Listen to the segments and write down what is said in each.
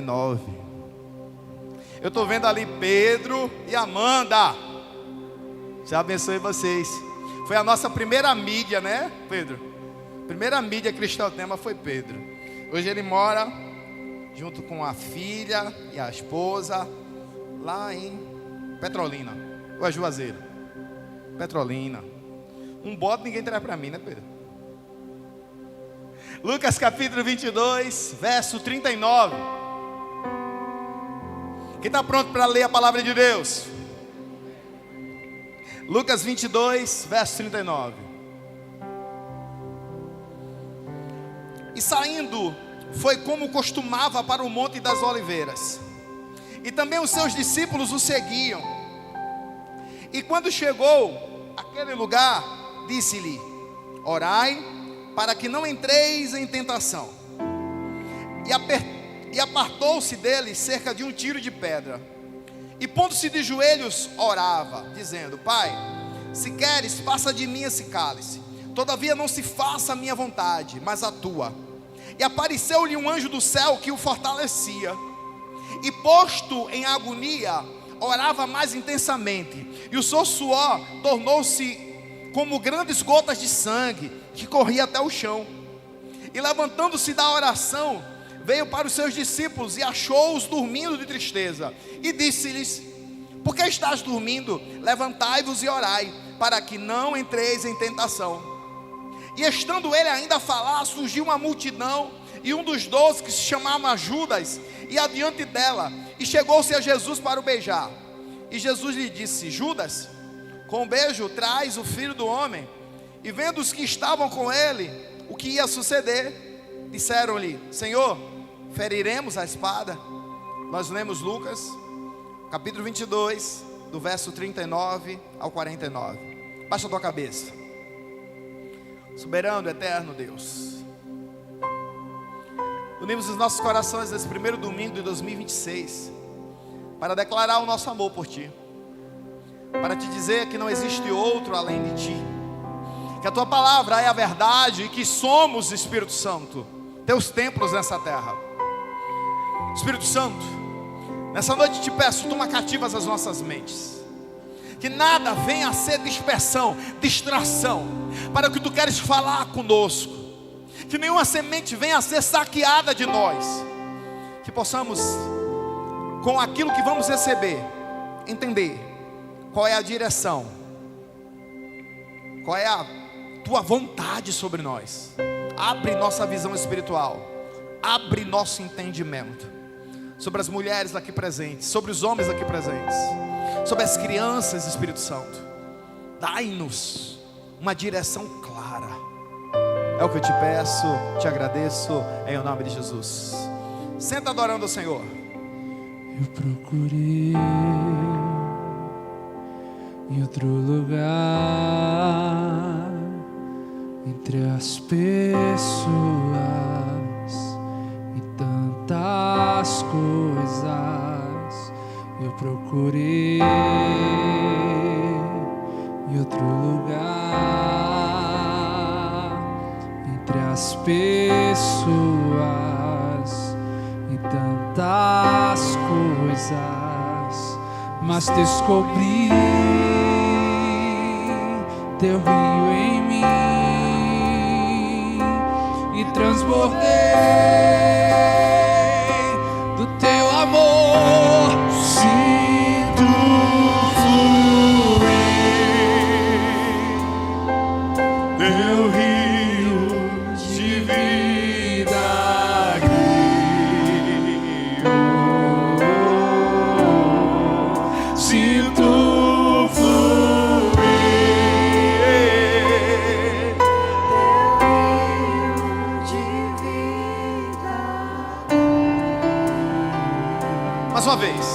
9. Eu estou vendo ali Pedro e Amanda. Já abençoe vocês. Foi a nossa primeira mídia, né, Pedro? Primeira mídia Cristotema foi Pedro. Hoje ele mora junto com a filha e a esposa lá em Petrolina, ou é Juazeiro? Petrolina. Um bode ninguém traz para mim, né, Pedro? Lucas capítulo 22, verso 39. Quem está pronto para ler a palavra de Deus? Lucas 22, verso 39. E saindo, foi como costumava para o Monte das Oliveiras. E também os seus discípulos o seguiam. E quando chegou àquele lugar, disse-lhe: orai, para que não entreis em tentação. E apartou-se dele cerca de um tiro de pedra. E pondo-se de joelhos, orava, dizendo: Pai, se queres, passa de mim esse cálice. Todavia não se faça a minha vontade, mas a tua. E apareceu-lhe um anjo do céu que o fortalecia. E posto em agonia, orava mais intensamente. E o seu suor tornou-se como grandes gotas de sangue, que corria até o chão. E levantando-se da oração, veio para os seus discípulos e achou-os dormindo de tristeza. E disse-lhes: por que estás dormindo? Levantai-vos e orai, para que não entreis em tentação. E estando ele ainda a falar, surgiu uma multidão, e um dos 12, que se chamava Judas, ia adiante dela, e chegou-se a Jesus para o beijar. E Jesus lhe disse: Judas, com um beijo traz o filho do homem. E vendo os que estavam com ele o que ia suceder, disseram-lhe: Senhor, feriremos a espada? Nós lemos Lucas capítulo 22, do verso 39 ao 49. Baixa a tua cabeça. Soberano, eterno Deus, unimos os nossos corações nesse primeiro domingo de 2026 para declarar o nosso amor por Ti, para Te dizer que não existe outro além de Ti, que a Tua palavra é a verdade e que somos, Espírito Santo, Teus templos nessa terra. Espírito Santo, nessa noite Te peço, toma cativas as nossas mentes, que nada venha a ser dispersão, distração, para o que Tu queres falar conosco, que nenhuma semente venha a ser saqueada de nós, que possamos, com aquilo que vamos receber, entender qual é a direção, qual é a Tua vontade sobre nós. Abre nossa visão espiritual, abre nosso entendimento, sobre as mulheres aqui presentes, sobre os homens aqui presentes, sobre as crianças, Espírito Santo. Dai-nos uma direção clara. É o que eu te peço, te agradeço, em nome de Jesus. Senta adorando o Senhor. Eu procurei em outro lugar, entre as pessoas e tantas coisas. Eu procurei em outro lugar, entre as pessoas e tantas coisas, mas descobri Teu rio em mim e transbordei do Teu amor. Sinto fluir Teu rio de vida aqui. Sinto mais uma vez.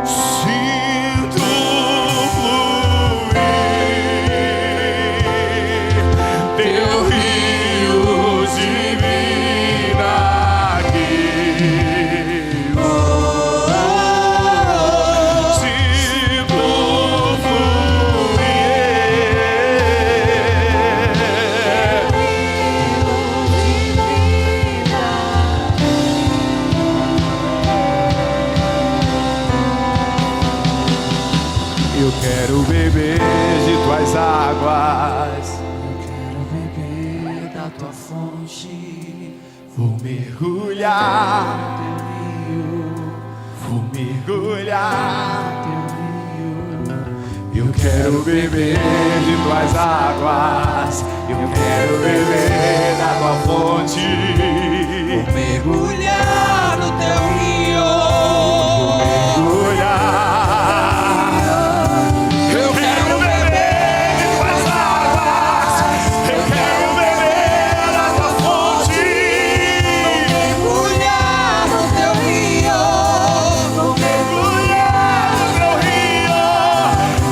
Sinto fluir Teu rio de vida aqui. Sinto fluir Teu rio de vida. quero beber de tuas águas. Eu quero beber da tua fonte. Vou mergulhar, Teu rio, vou mergulhar. teu rio. Eu quero beber de tuas águas. Eu quero beber da tua fonte. Mergulhar no teu rio. Mergulhar. Eu quero beber de tuas águas. Eu quero beber da tua fonte. Mergulhar no teu rio. Mergulhar no teu rio.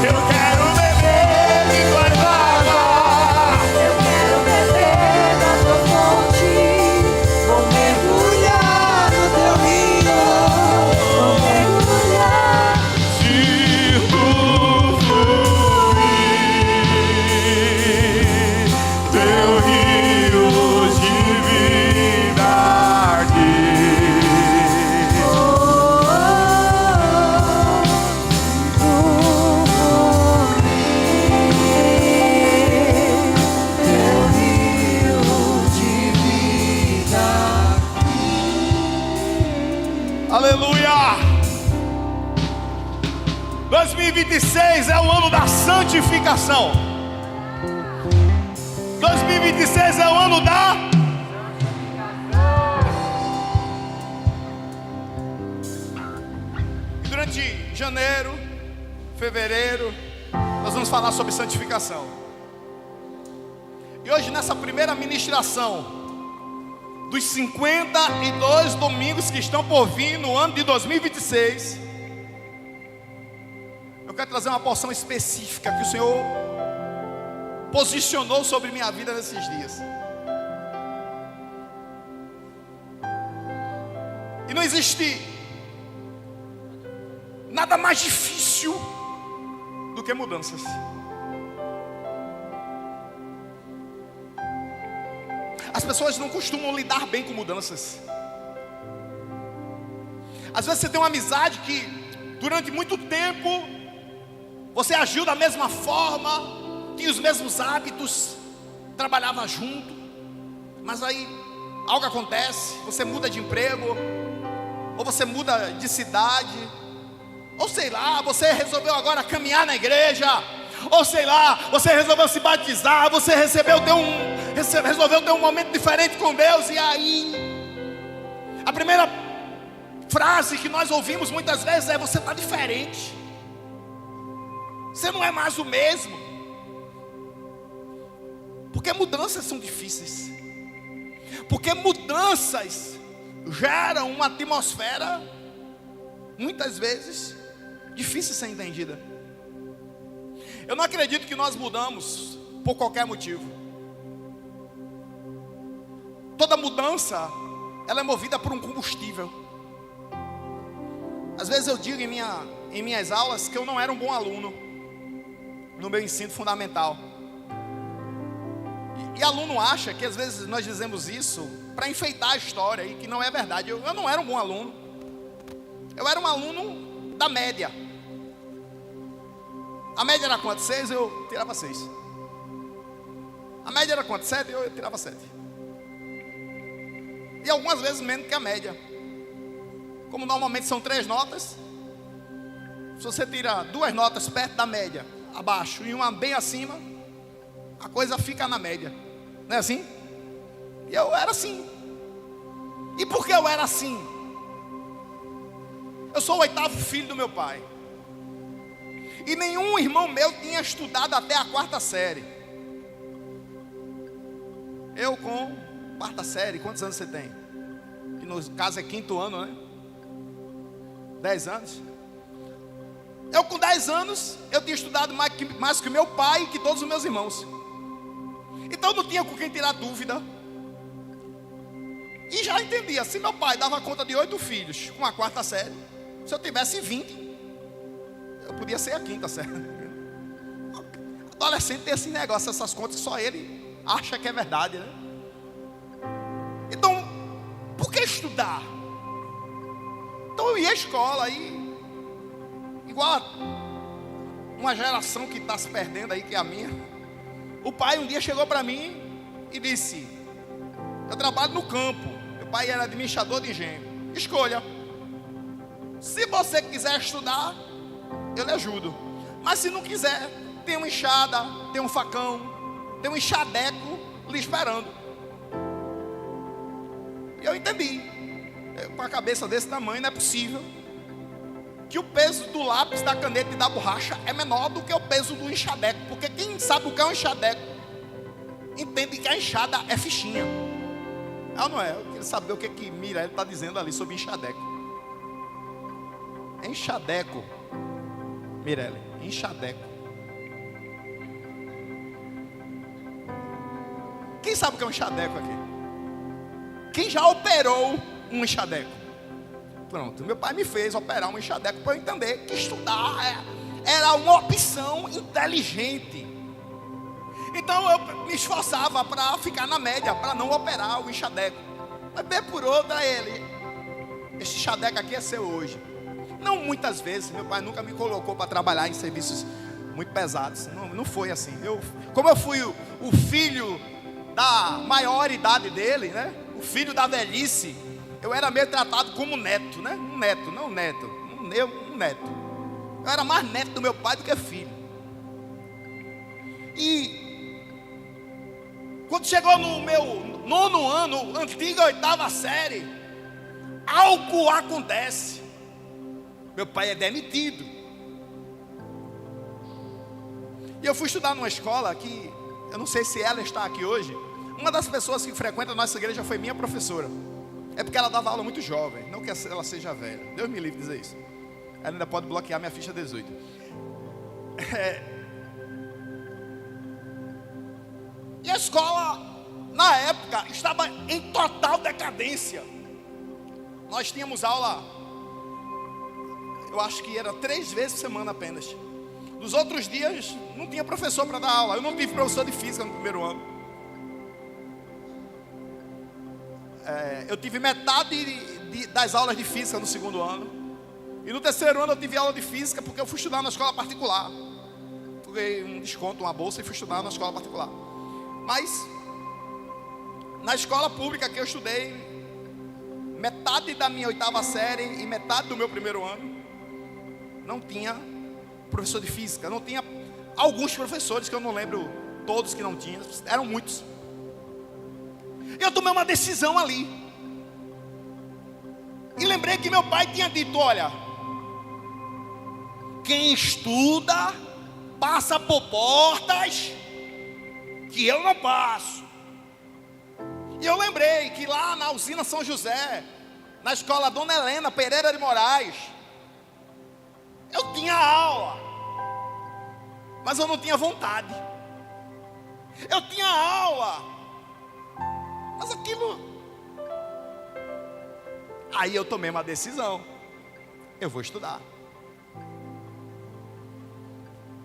Eu quero beber de tuas águas. Eu quero beber da tua fonte. Vou mergulhar no teu rio. Vou mergulhar. Se tu fluir, teu rio de vida Teu rio de vida. Aleluia! 2026 é o ano da santificação. 2026 é o ano da... E durante janeiro, fevereiro, nós vamos falar sobre santificação. E hoje, nessa primeira ministração dos 52 domingos que estão por vir no ano de 2026, eu quero trazer uma porção específica que o Senhor posicionou sobre minha vida nesses dias. E não existe nada mais difícil do que mudanças. As pessoas não costumam lidar bem com mudanças. Às vezes você tem uma amizade que durante muito tempo você agiu da mesma forma, tinha os mesmos hábitos, trabalhava junto, mas aí algo acontece, você muda de emprego, ou você muda de cidade, ou sei lá, você resolveu agora caminhar na igreja, ou sei lá, você resolveu se batizar, você resolveu ter um momento diferente com Deus. E aí, a primeira frase que nós ouvimos muitas vezes é: você está diferente, você não é mais o mesmo. Porque mudanças são difíceis, porque mudanças geram uma atmosfera muitas vezes difícil de ser entendida. Eu não acredito que nós mudamos por qualquer motivo. Toda mudança, ela é movida por um combustível. Às vezes eu digo em minhas aulas que eu não era um bom aluno no meu ensino fundamental. E aluno acha que às vezes nós dizemos isso para enfeitar a história, e que não é verdade. Eu não era um bom aluno. Eu era um aluno da média. A média era quanto? 6, eu tirava 6. A média era quanto? 7, eu tirava 7. E algumas vezes menos que a média. Como normalmente são 3 notas, se você tira 2 notas perto da média, abaixo, e uma bem acima, a coisa fica na média. Não é assim? E eu era assim. E por que eu era assim? Eu sou o 8º filho do meu pai. E nenhum irmão meu tinha estudado até a 4ª série. Eu com 4ª série, quantos anos você tem? Que no caso é 5º ano, né? 10 anos. Eu com 10 anos, eu tinha estudado mais que meu pai e que todos os meus irmãos. Então não tinha com quem tirar dúvida. E já entendia, se meu pai dava conta de 8 filhos com a 4ª série, se eu tivesse 20, eu podia ser a 5ª série. Adolescente tem esse negócio, essas contas que só ele acha que é verdade, né? Então, por que estudar? Então eu ia à escola e, igual uma geração que está se perdendo aí, que é a minha. O pai um dia chegou para mim e disse: eu trabalho no campo. Meu pai era administrador de engenho. Escolha. Se você quiser estudar, eu lhe ajudo. Mas se não quiser, tem uma enxada, tem um facão, tem um enxadeco lhe esperando. E eu entendi. Com a cabeça desse tamanho, não é possível que o peso do lápis, da caneta e da borracha é menor do que o peso do enxadeco. Porque quem sabe o que é um enxadeco entende que a enxada é fichinha. Não, não é? Eu queria saber o que Mirelle está dizendo ali sobre enxadeco. Enxadeco, Mirelle, enxadeco. Quem sabe o que é um enxadeco aqui? Quem já operou um enxadeco? Pronto, meu pai me fez operar um enxadeco para eu entender que estudar era uma opção inteligente. Então eu me esforçava para ficar na média, para não operar o enxadeco. Mas bem por outra esse enxadeco aqui é seu hoje. Não muitas vezes, meu pai nunca me colocou para trabalhar em serviços muito pesados. Não foi assim. Como eu fui o filho da maioridade dele, né? O filho da velhice, eu era meio tratado como neto, né? Um neto. Eu era mais neto do meu pai do que filho. E quando chegou no meu 9º ano, antiga 8ª série, algo acontece. Meu pai é demitido. E eu fui estudar numa escola que, eu não sei se ela está aqui hoje. Uma das pessoas que frequenta a nossa igreja foi minha professora. É porque ela dava aula muito jovem, não que ela seja velha. Deus me livre de dizer isso. Ela ainda pode bloquear minha ficha 18. E a escola, na época, estava em total decadência. Nós tínhamos aula, eu acho que era 3 vezes por semana apenas. Nos outros dias, não tinha professor para dar aula. Eu não tive professor de física no primeiro ano. Eu tive metade das aulas de física no 2º ano. E no 3º ano eu tive aula de física porque eu fui estudar na escola particular. Peguei um desconto, uma bolsa e fui estudar na escola particular. Mas, na escola pública que eu estudei, metade da minha 8ª série e metade do meu 1º ano, não tinha professor de física. Não tinha alguns professores, que eu não lembro todos que não tinha, eram muitos. Eu tomei uma decisão ali. E lembrei que meu pai tinha dito: olha, quem estuda passa por portas que eu não passo. E eu lembrei que lá na usina São José, na escola Dona Helena Pereira de Moraes, eu tinha aula, mas eu não tinha vontade. Eu tinha aula, mas aquilo... Aí eu tomei uma decisão: eu vou estudar.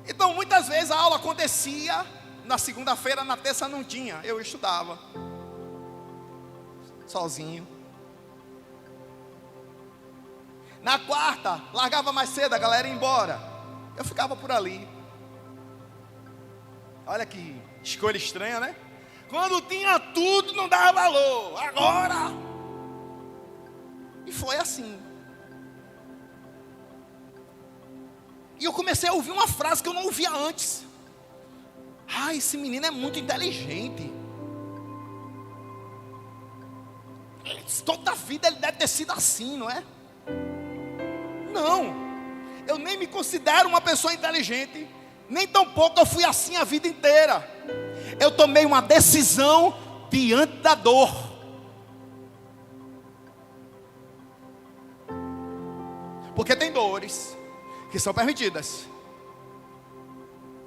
Então muitas vezes a aula acontecia na segunda-feira, na terça não tinha. Eu estudava sozinho. Na quarta, largava mais cedo, a galera ia embora. Eu ficava por ali. Olha que escolha estranha, né? Quando tinha tudo, não dava valor. Agora... E foi assim. E eu comecei a ouvir uma frase que eu não ouvia antes: ah, esse menino é muito inteligente. Toda a vida ele deve ter sido assim, não é? Não, eu nem me considero uma pessoa inteligente, nem tampouco eu fui assim a vida inteira. Eu tomei uma decisão diante da dor. Porque tem dores que são permitidas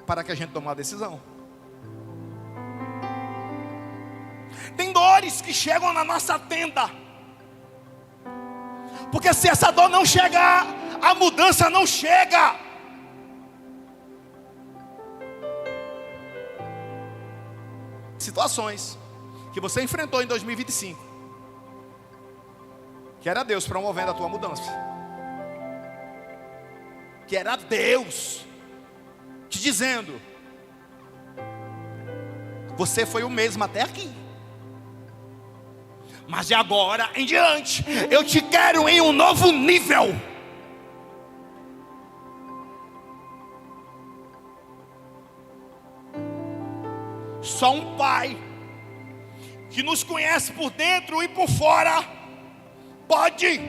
para que a gente tome uma decisão. Tem dores que chegam na nossa tenda, porque se essa dor não chegar, a mudança não chega. Situações que você enfrentou em 2025, que era Deus promovendo a tua mudança, que era Deus te dizendo: você foi o mesmo até aqui, mas de agora em diante eu te quero em um novo nível. Só um pai que nos conhece por dentro e por fora pode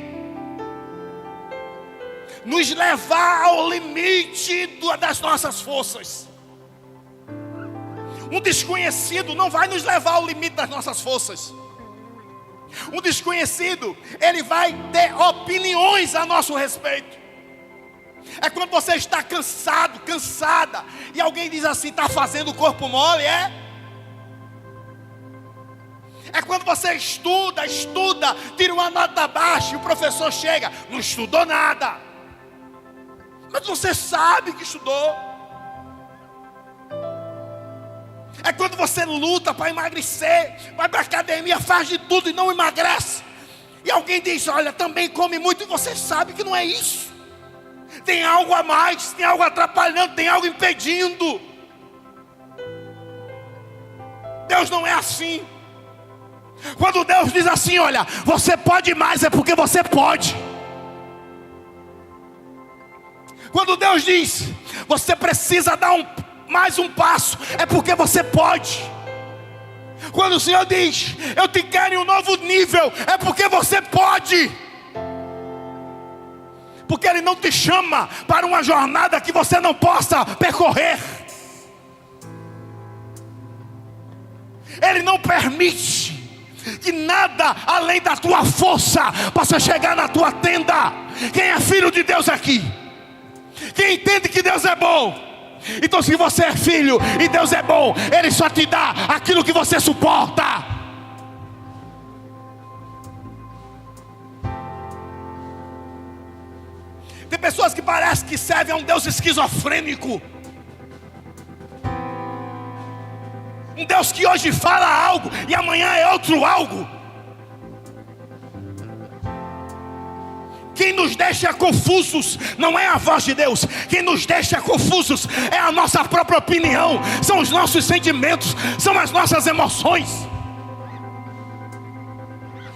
nos levar ao limite das nossas forças. Um desconhecido não vai nos levar ao limite das nossas forças. Um desconhecido, ele vai ter opiniões a nosso respeito. É quando você está cansado, cansada, e alguém diz assim: está fazendo o corpo mole, é? É quando você estuda, tira uma nota baixa e o professor chega: não estudou nada. Mas você sabe que estudou. É quando você luta para emagrecer, vai para a academia, faz de tudo e não emagrece. E alguém diz: olha, também come muito, e você sabe que não é isso. Tem algo a mais, tem algo atrapalhando, tem algo impedindo. Deus não é assim. Quando Deus diz assim: olha, você pode mais, é porque você pode. Quando Deus diz: você precisa dar mais um passo, é porque você pode. Quando o Senhor diz: eu te quero em um novo nível, é porque você pode. Porque Ele não te chama para uma jornada que você não possa percorrer. Ele não permite que nada além da tua força possa chegar na tua tenda. Quem é filho de Deus aqui? Quem entende que Deus é bom? Então, se você é filho e Deus é bom, Ele só te dá aquilo que você suporta. Tem pessoas que parecem que servem a um Deus esquizofrênico. Um Deus que hoje fala algo e amanhã é outro algo. Quem nos deixa confusos não é a voz de Deus. Quem nos deixa confusos é a nossa própria opinião. São os nossos sentimentos, são as nossas emoções.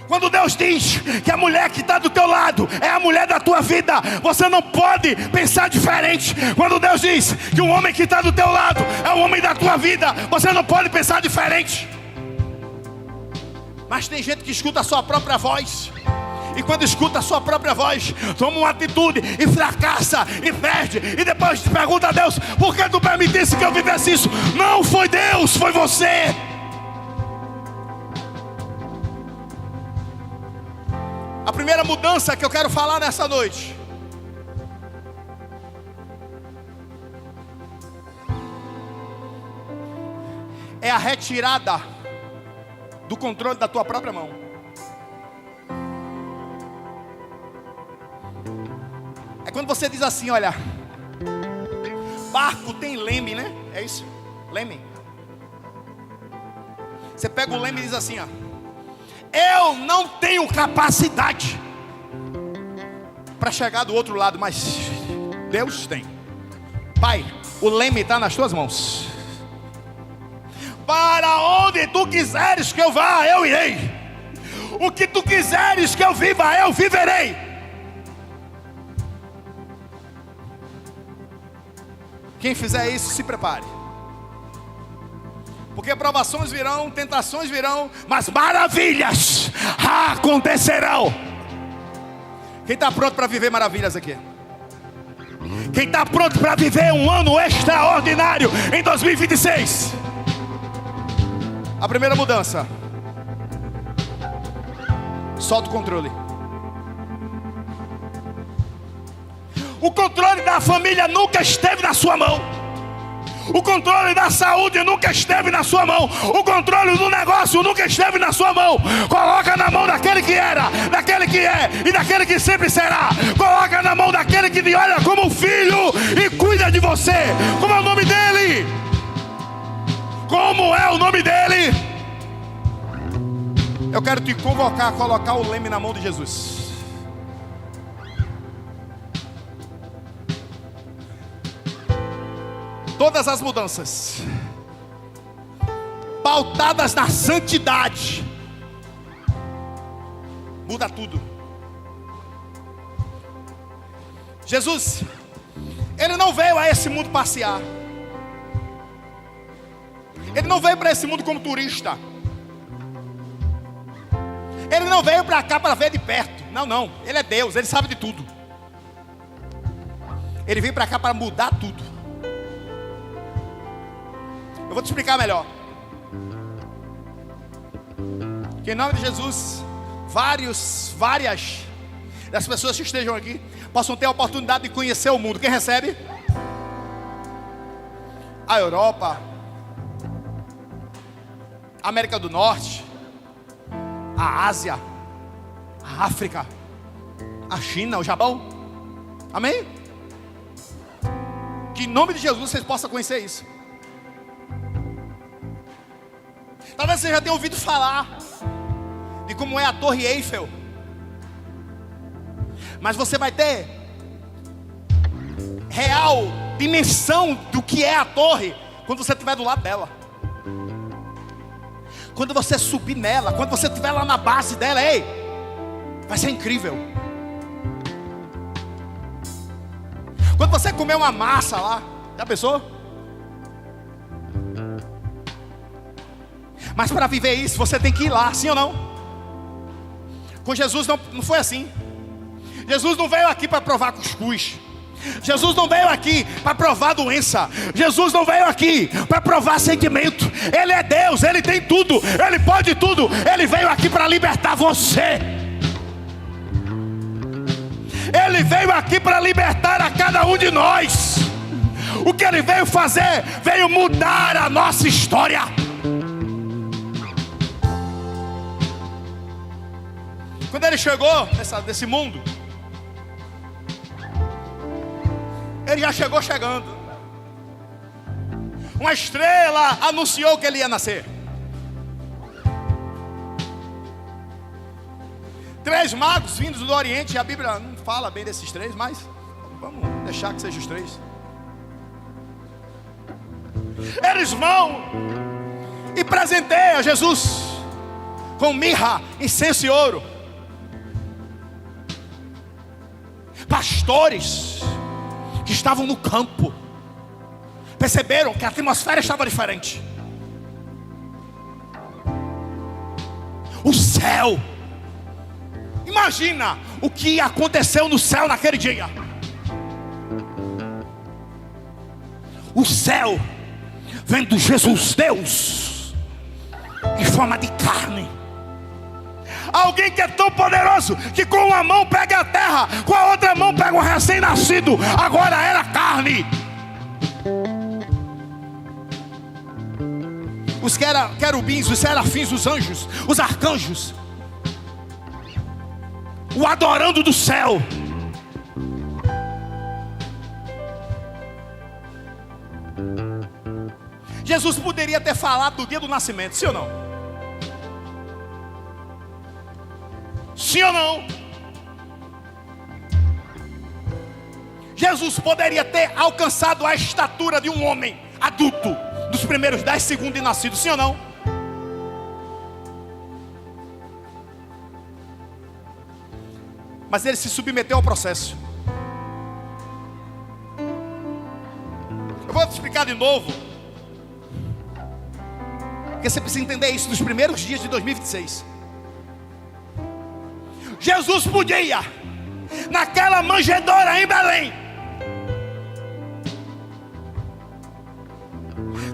Quando Deus diz que a mulher que está do teu lado é a mulher da tua vida, você não pode pensar diferente. Quando Deus diz que o homem que está do teu lado é o homem da tua vida, você não pode pensar diferente. Mas tem gente que escuta a sua própria voz, e quando escuta a sua própria voz, toma uma atitude e fracassa e perde, e depois te pergunta a Deus: por que tu permitisse que eu vivesse isso? Não foi Deus, foi você. A primeira mudança que eu quero falar nessa noite é a retirada do controle da tua própria mão. É quando você diz assim: olha, barco tem leme, né? É isso? Leme. Você pega o leme e diz assim: ó, eu não tenho capacidade para chegar do outro lado, mas Deus tem. Pai, o leme está nas tuas mãos. Para onde tu quiseres que eu vá, eu irei. O que tu quiseres que eu viva, eu viverei. Quem fizer isso, se prepare. Porque provações virão, tentações virão, mas maravilhas acontecerão. Quem está pronto para viver maravilhas aqui? Quem está pronto para viver um ano extraordinário em 2026? A primeira mudança: solta o controle. O controle da família nunca esteve na sua mão. O controle da saúde nunca esteve na sua mão. O controle do negócio nunca esteve na sua mão. Coloca na mão daquele que era, daquele que é e daquele que sempre será. Coloca na mão daquele que te olha como um filho e cuida de você. Como é o nome dele? Como é o nome dele? Eu quero te convocar a colocar o leme na mão de Jesus. Todas as mudanças pautadas na santidade muda tudo. Jesus, Ele não veio a esse mundo passear. Ele não veio para esse mundo como turista. Ele não veio para cá para ver de perto. Não, Ele é Deus, Ele sabe de tudo. Ele veio para cá para mudar tudo. Eu vou te explicar melhor. Que em nome de Jesus, várias das pessoas que estejam aqui possam ter a oportunidade de conhecer o mundo. Quem recebe? A Europa, a América do Norte, a Ásia, a África, a China, o Japão. Amém? Que em nome de Jesus vocês possam conhecer isso. Talvez você já tenha ouvido falar de como é a Torre Eiffel, mas você vai ter real dimensão do que é a torre quando você estiver do lado dela. Quando você subir nela, quando você estiver lá na base dela, ei, vai ser incrível. Quando você comer uma massa lá, já pensou? Mas para viver isso, você tem que ir lá, sim ou não? Com Jesus não foi assim. Jesus não veio aqui para provar cuscuz. Jesus não veio aqui para provar doença. Jesus não veio aqui para provar sentimento. Ele é Deus, Ele tem tudo, Ele pode tudo. Ele veio aqui para libertar você. Ele veio aqui para libertar a cada um de nós. O que Ele veio fazer? Veio mudar a nossa história. Quando Ele chegou nesse mundo, Ele já chegou chegando. Uma estrela anunciou que Ele ia nascer. 3 magos vindos do Oriente. A Bíblia não fala bem desses 3, mas vamos deixar que sejam os 3. Eles vão e presenteiam Jesus com mirra, incenso e ouro. Pastores que estavam no campo perceberam que a atmosfera estava diferente. O céu, imagina o que aconteceu no céu naquele dia. O céu vendo Jesus, Deus, em forma de carne. Alguém que é tão poderoso que com uma mão pega a terra, com a outra mão pega um recém-nascido. Agora era carne. Os querubins, os serafins, os anjos, os arcanjos, o adorando do céu. Jesus poderia ter falado do dia do nascimento, sim ou não? Sim ou não? Jesus poderia ter alcançado a estatura de um homem adulto dos primeiros 10 segundos de nascido, sim ou não? Mas Ele se submeteu ao processo. Eu vou te explicar de novo, porque você precisa entender isso nos primeiros dias de 2026. Jesus podia, naquela manjedoura em Belém,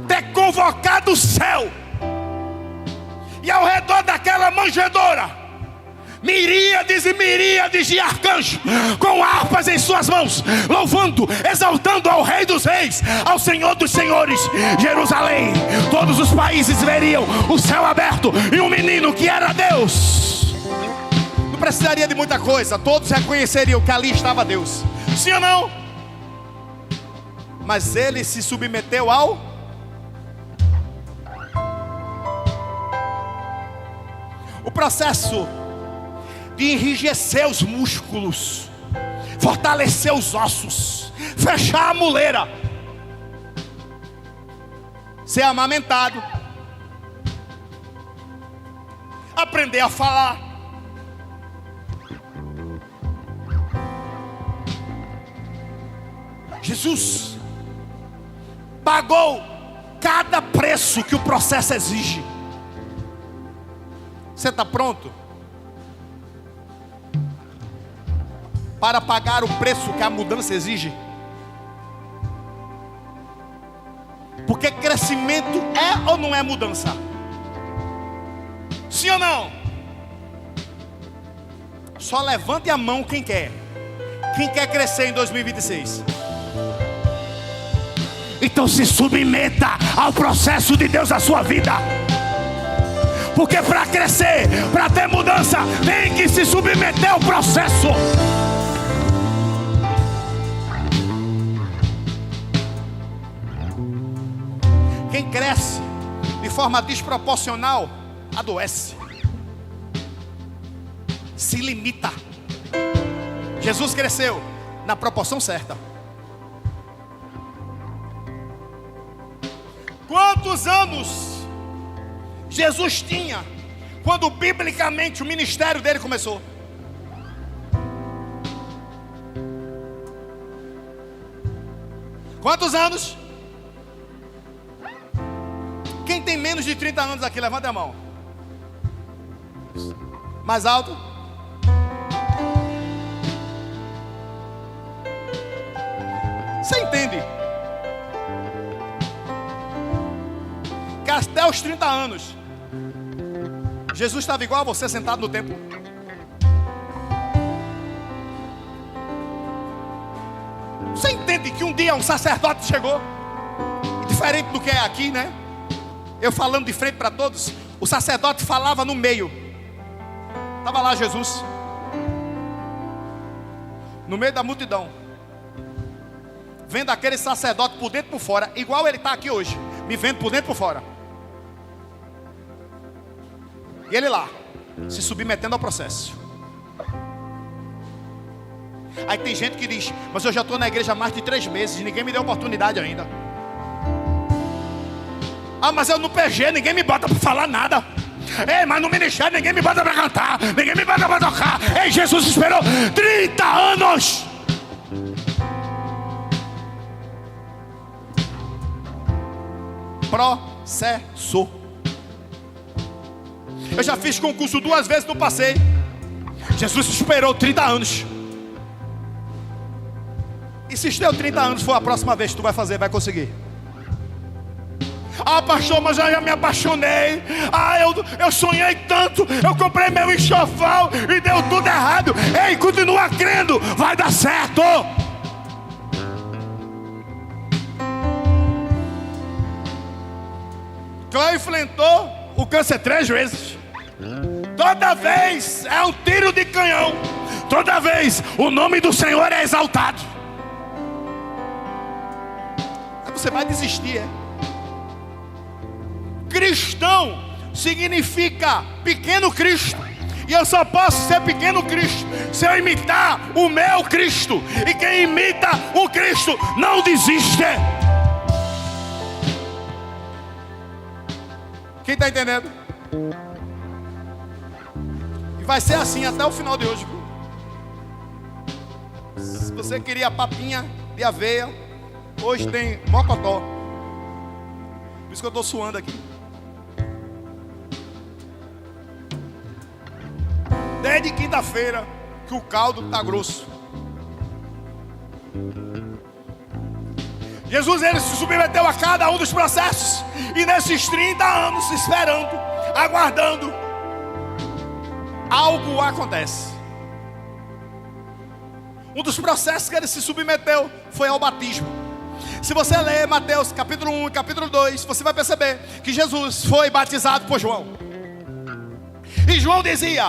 ter convocado o céu, e ao redor daquela manjedoura, miríades e miríades de arcanjos, com harpas em suas mãos, louvando, exaltando ao Rei dos Reis, ao Senhor dos Senhores. Jerusalém, todos os países veriam o céu aberto e um menino que era Deus. Não precisaria de muita coisa, todos reconheceriam que ali estava Deus, sim ou não? Mas Ele se submeteu ao processo de enrijecer os músculos, fortalecer os ossos, fechar a muleira. ser amamentado, aprender a falar. Jesus pagou cada preço que o processo exige. Você está pronto para pagar o preço que a mudança exige? Porque crescimento é ou não é mudança? Sim ou não? Só levante a mão quem quer. Quem quer crescer em 2026? Então se submeta ao processo de Deus na sua vida. Porque para crescer, para ter mudança, tem que se submeter ao processo. Quem cresce de forma desproporcional adoece, se limita. Jesus cresceu na proporção certa. Quantos anos Jesus tinha quando biblicamente o ministério dele começou? Quantos anos? Quem tem menos de 30 anos aqui, levanta a mão. Mais alto. Você entende que até os 30 anos Jesus estava igual a você, sentado no templo? Você entende que um dia um sacerdote chegou, diferente do que é aqui, né? Eu falando de frente para todos, o sacerdote falava no meio. Estava lá Jesus, no meio da multidão, vendo aquele sacerdote por dentro e por fora, igual ele está aqui hoje, me vendo por dentro e por fora. E ele lá, se submetendo ao processo. Aí tem gente que diz: mas eu já estou na igreja há mais de 3 meses e ninguém me deu oportunidade ainda. Ah, mas eu no PG ninguém me bota para falar nada. Ei, mas no ministério ninguém me bota para cantar, ninguém me bota para tocar. Ei, Jesus esperou 30 anos. Processo. Eu já fiz concurso 2 vezes, não passei. Jesus esperou 30 anos. E se os teus 30 anos for a próxima vez que tu vai fazer, vai conseguir. Ah, pastor, mas eu já me apaixonei. Ah, eu sonhei tanto. Eu comprei meu enxoval e deu tudo errado. Ei, continua crendo, vai dar certo. Cléo enfrentou o câncer 3 vezes. Toda vez é um tiro de canhão. Toda vez o nome do Senhor é exaltado. Aí você vai desistir, é? Cristão significa pequeno Cristo. E eu só posso ser pequeno Cristo se eu imitar o meu Cristo. E quem imita o Cristo não desiste. Quem está entendendo? E vai ser assim até o final de hoje. Se você queria papinha de aveia, hoje tem mocotó. Por isso que eu estou suando aqui. Desde quinta-feira que o caldo está grosso. Jesus, ele se submeteu a cada um dos processos. E nesses 30 anos esperando, aguardando, algo acontece. Um dos processos que ele se submeteu foi ao batismo. Se você ler Mateus capítulo 1 e capítulo 2, você vai perceber que Jesus foi batizado por João. E João dizia: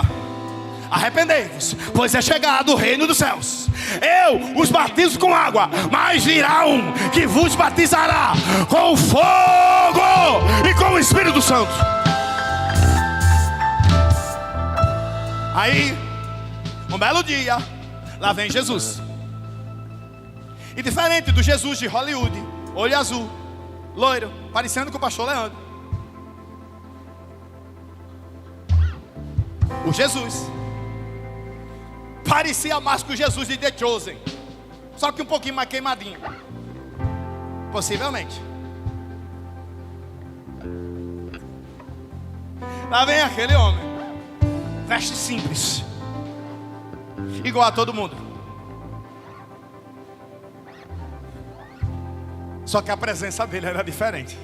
arrependei-vos, pois é chegado o reino dos céus. Eu os batizo com água, mas virá um que vos batizará com fogo e com o Espírito Santo. Aí, um belo dia, lá vem Jesus. E diferente do Jesus de Hollywood, olho azul, loiro, parecendo com o pastor Leandro. O Jesus parecia mais com o Jesus de The Chosen, só que um pouquinho mais queimadinho. Possivelmente. Lá vem aquele homem, veste simples, igual a todo mundo. Só que a presença dele era diferente.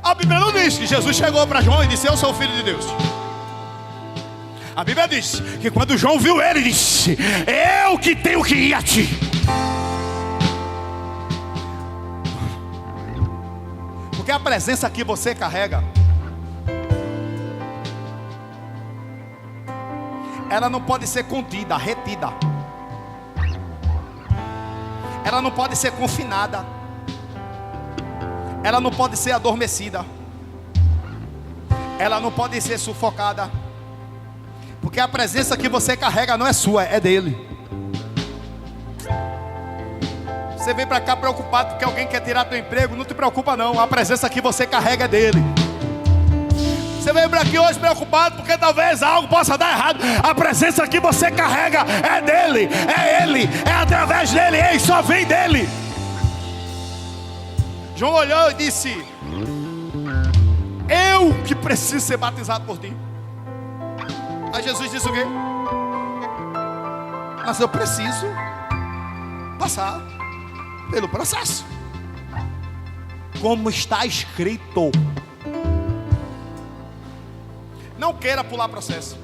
A Bíblia não diz que Jesus chegou para João e disse: eu sou o Filho de Deus. A Bíblia diz que quando João viu ele, disse: eu que tenho que ir a ti. Porque a presença que você carrega, ela não pode ser contida, retida. Ela não pode ser confinada. Ela não pode ser adormecida. Ela não pode ser sufocada. Porque a presença que você carrega não é sua, é dele. Você vem para cá preocupado porque alguém quer tirar teu emprego, não te preocupa não, a presença que você carrega é dele. Você veio para aqui hoje preocupado porque talvez algo possa dar errado. A presença que você carrega é dele, é ele, é através dele, ei, só vem dele. João olhou e disse: eu que preciso ser batizado por ti. Aí Jesus disse o quê? Mas eu preciso passar pelo processo, como está escrito. Não queira pular processo,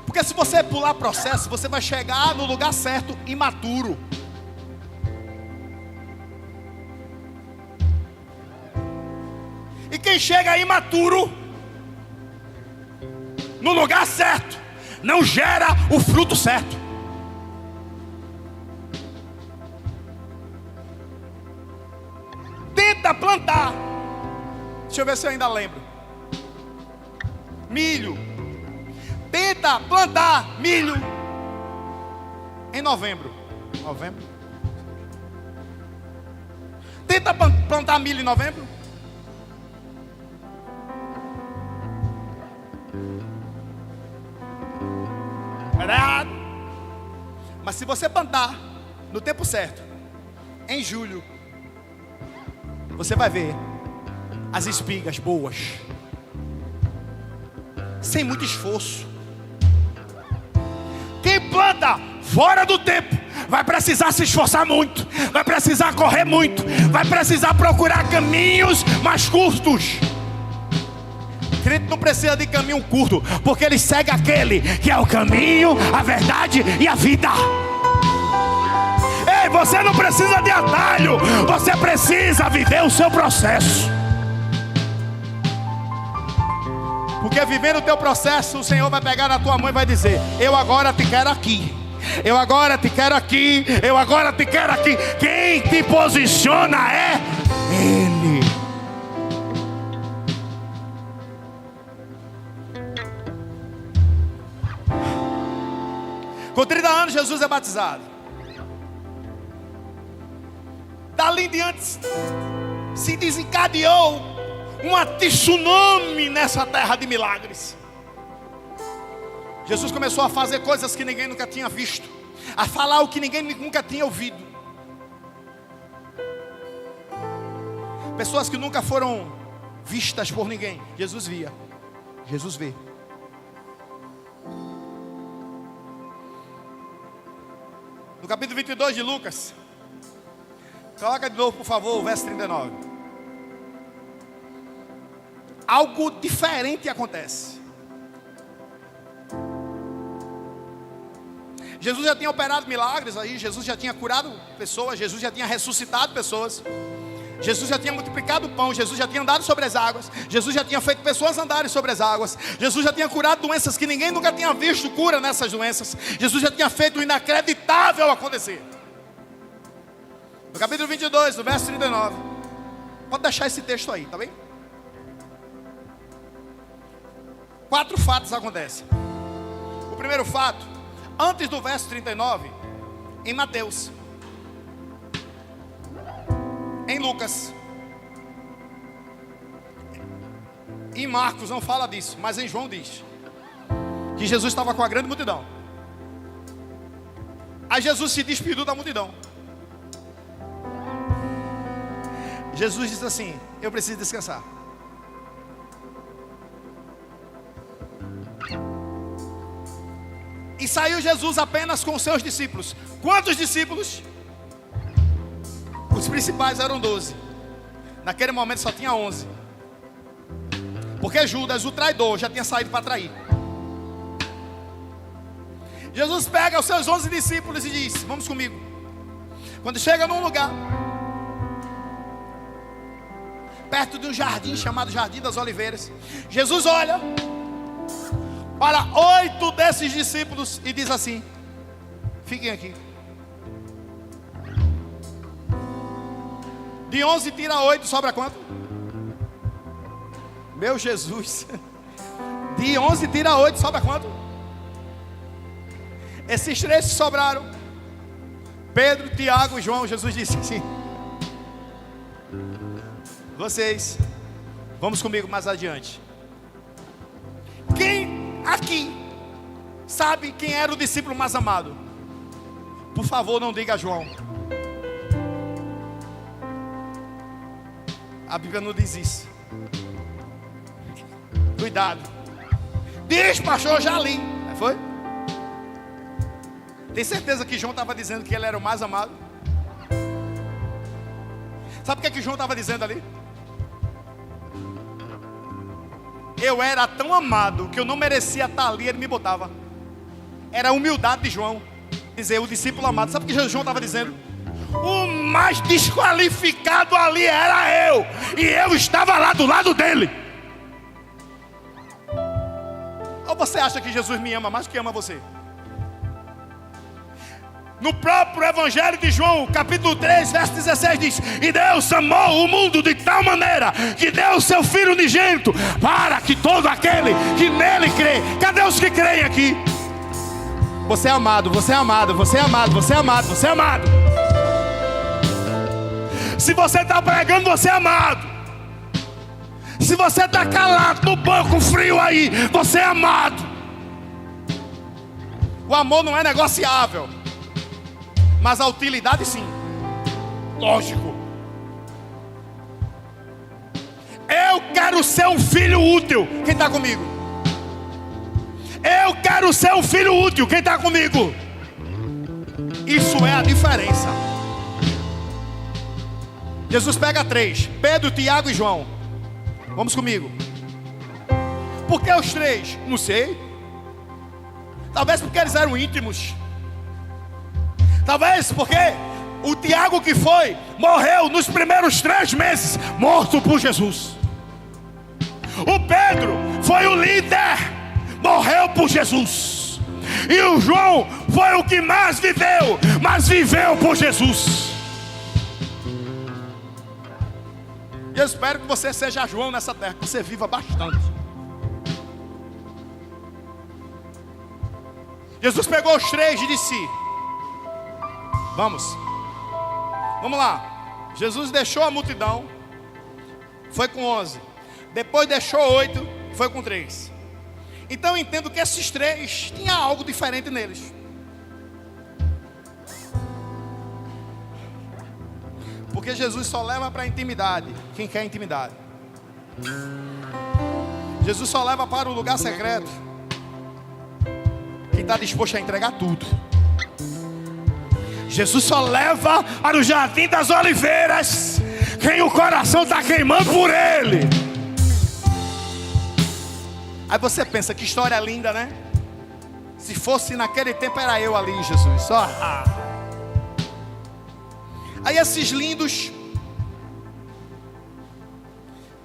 porque se você pular processo, você vai chegar no lugar certo imaturo. E quem chega imaturo no lugar certo não gera o fruto certo. Tenta plantar. Deixa eu ver se eu ainda lembro. Milho. Tenta plantar milho em novembro. Tenta plantar milho em novembro. Vai dar errado. Mas se você plantar no tempo certo, em julho, você vai ver as espigas boas, sem muito esforço. Quem planta fora do tempo vai precisar se esforçar muito, vai precisar correr muito, vai precisar procurar caminhos mais curtos. Crente não precisa de caminho curto, porque ele segue aquele que é o caminho, a verdade e a vida. Ei, você não precisa de atalho, você precisa viver o seu processo. Porque vivendo o teu processo, o Senhor vai pegar na tua mão e vai dizer: eu agora te quero aqui, eu agora te quero aqui, eu agora te quero aqui. Quem te posiciona é Ele. Com 30 anos Jesus é batizado. Dali em diante se desencadeou uma tsunami nessa terra de milagres. Jesus começou a fazer coisas que ninguém nunca tinha visto, a falar o que ninguém nunca tinha ouvido. Pessoas que nunca foram vistas por ninguém, Jesus via, Jesus vê. No capítulo 22 de Lucas, coloca de novo por favor o verso 39. Algo diferente acontece. Jesus já tinha operado milagres aí, Jesus já tinha curado pessoas, Jesus já tinha ressuscitado pessoas, Jesus já tinha multiplicado o pão, Jesus já tinha andado sobre as águas, Jesus já tinha feito pessoas andarem sobre as águas, Jesus já tinha curado doenças que ninguém nunca tinha visto cura nessas doenças, Jesus já tinha feito o inacreditável acontecer. No capítulo 22, no verso 39, pode deixar esse texto aí, tá bem? 4 fatos acontecem. O primeiro fato, antes do verso 39, em Mateus. Lucas. Em Marcos não fala disso, mas em João diz que Jesus estava com a grande multidão. Aí Jesus se despediu da multidão. Jesus disse assim: eu preciso descansar. E saiu Jesus apenas com os seus discípulos. Quantos discípulos? Os principais eram 12. Naquele momento só tinha 11. Porque Judas, o traidor, já tinha saído para trair. Jesus pega os seus 11 discípulos e diz: vamos comigo. Quando chega num lugar perto de um jardim chamado Jardim das Oliveiras, Jesus olha para 8 desses discípulos e diz assim: fiquem aqui. De 11 tira 8, sobra quanto? Meu Jesus. De 11 tira 8, sobra quanto? Esses 3 que sobraram, Pedro, Tiago e João. Jesus disse assim: vocês, vamos comigo mais adiante. Quem aqui sabe quem era o discípulo mais amado? Por favor, não diga João. A Bíblia não diz isso. Cuidado. Diz, pastor, já li. Foi? Tem certeza que João estava dizendo que ele era o mais amado? Sabe o que João estava dizendo ali? Eu era tão amado que eu não merecia estar ali, ele me botava. Era a humildade de João dizer: o discípulo amado. Sabe o que João estava dizendo? O mais desqualificado ali era eu, e eu estava lá do lado dele. Ou você acha que Jesus me ama mais do que ama você? No próprio Evangelho de João, capítulo 3, verso 16 diz: e Deus amou o mundo de tal maneira que deu o seu Filho unigênito, para que todo aquele que nele crê. Cadê os que creem aqui? Você é amado, você é amado, você é amado, você é amado, você é amado. Se você está pregando, você é amado. Se você está calado no banco frio aí, você é amado. O amor não é negociável, mas a utilidade sim. Lógico. Eu quero ser um filho útil. Quem está comigo? Eu quero ser um filho útil. Quem está comigo? Isso é a diferença. Jesus pega 3: Pedro, Tiago e João. Vamos comigo. Por que os 3? Não sei. Talvez porque eles eram íntimos. Talvez porque o Tiago que foi, morreu nos primeiros 3 meses, morto por Jesus. O Pedro foi o líder, morreu por Jesus. E o João foi o que mais viveu, mas viveu por Jesus. Eu espero que você seja João nessa terra, que você viva bastante. Jesus pegou os 3 e disse: vamos lá. Jesus deixou a multidão, foi com 11. Depois deixou 8, foi com 3. Então eu entendo que esses 3 tinha algo diferente neles. Porque Jesus só leva para a intimidade quem quer intimidade. Jesus só leva para o lugar secreto quem está disposto a entregar tudo. Jesus só leva para o Jardim das Oliveiras quem o coração está queimando por ele. Aí você pensa, que história linda, né? Se fosse naquele tempo era eu ali, Jesus. Só. Aí esses lindos,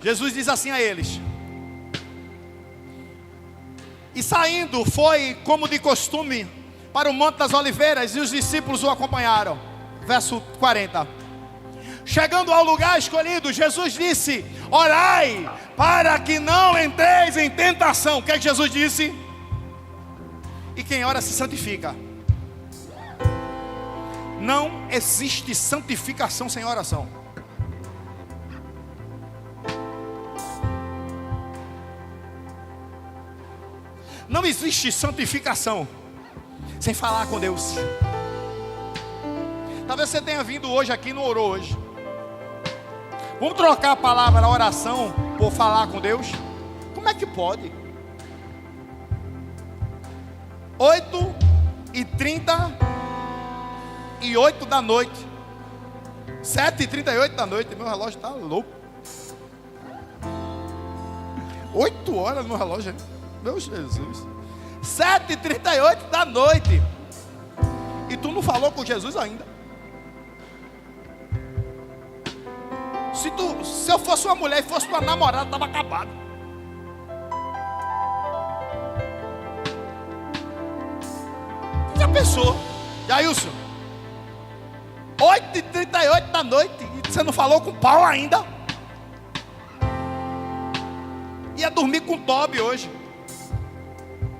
Jesus diz assim a eles: e saindo foi como de costume para o Monte das Oliveiras, e os discípulos o acompanharam. Verso 40. Chegando ao lugar escolhido, Jesus disse: orai para que não entreis em tentação. O que é que Jesus disse? E quem ora se santifica. Não existe santificação sem oração. Não existe santificação sem falar com Deus. Talvez você tenha vindo hoje aqui e não orou hoje. Vamos trocar a palavra oração por falar com Deus? Como é que pode? 8h38 da noite. 7h38 da noite. Meu relógio está louco. 8 horas no relógio. Meu Jesus. 7h38 da noite. E tu não falou com Jesus ainda. Se eu fosse uma mulher e fosse tua namorada, estava acabado. Já pensou? Jailson, 8h38 da noite e você não falou com o Paulo ainda? Ia dormir com o Toby hoje,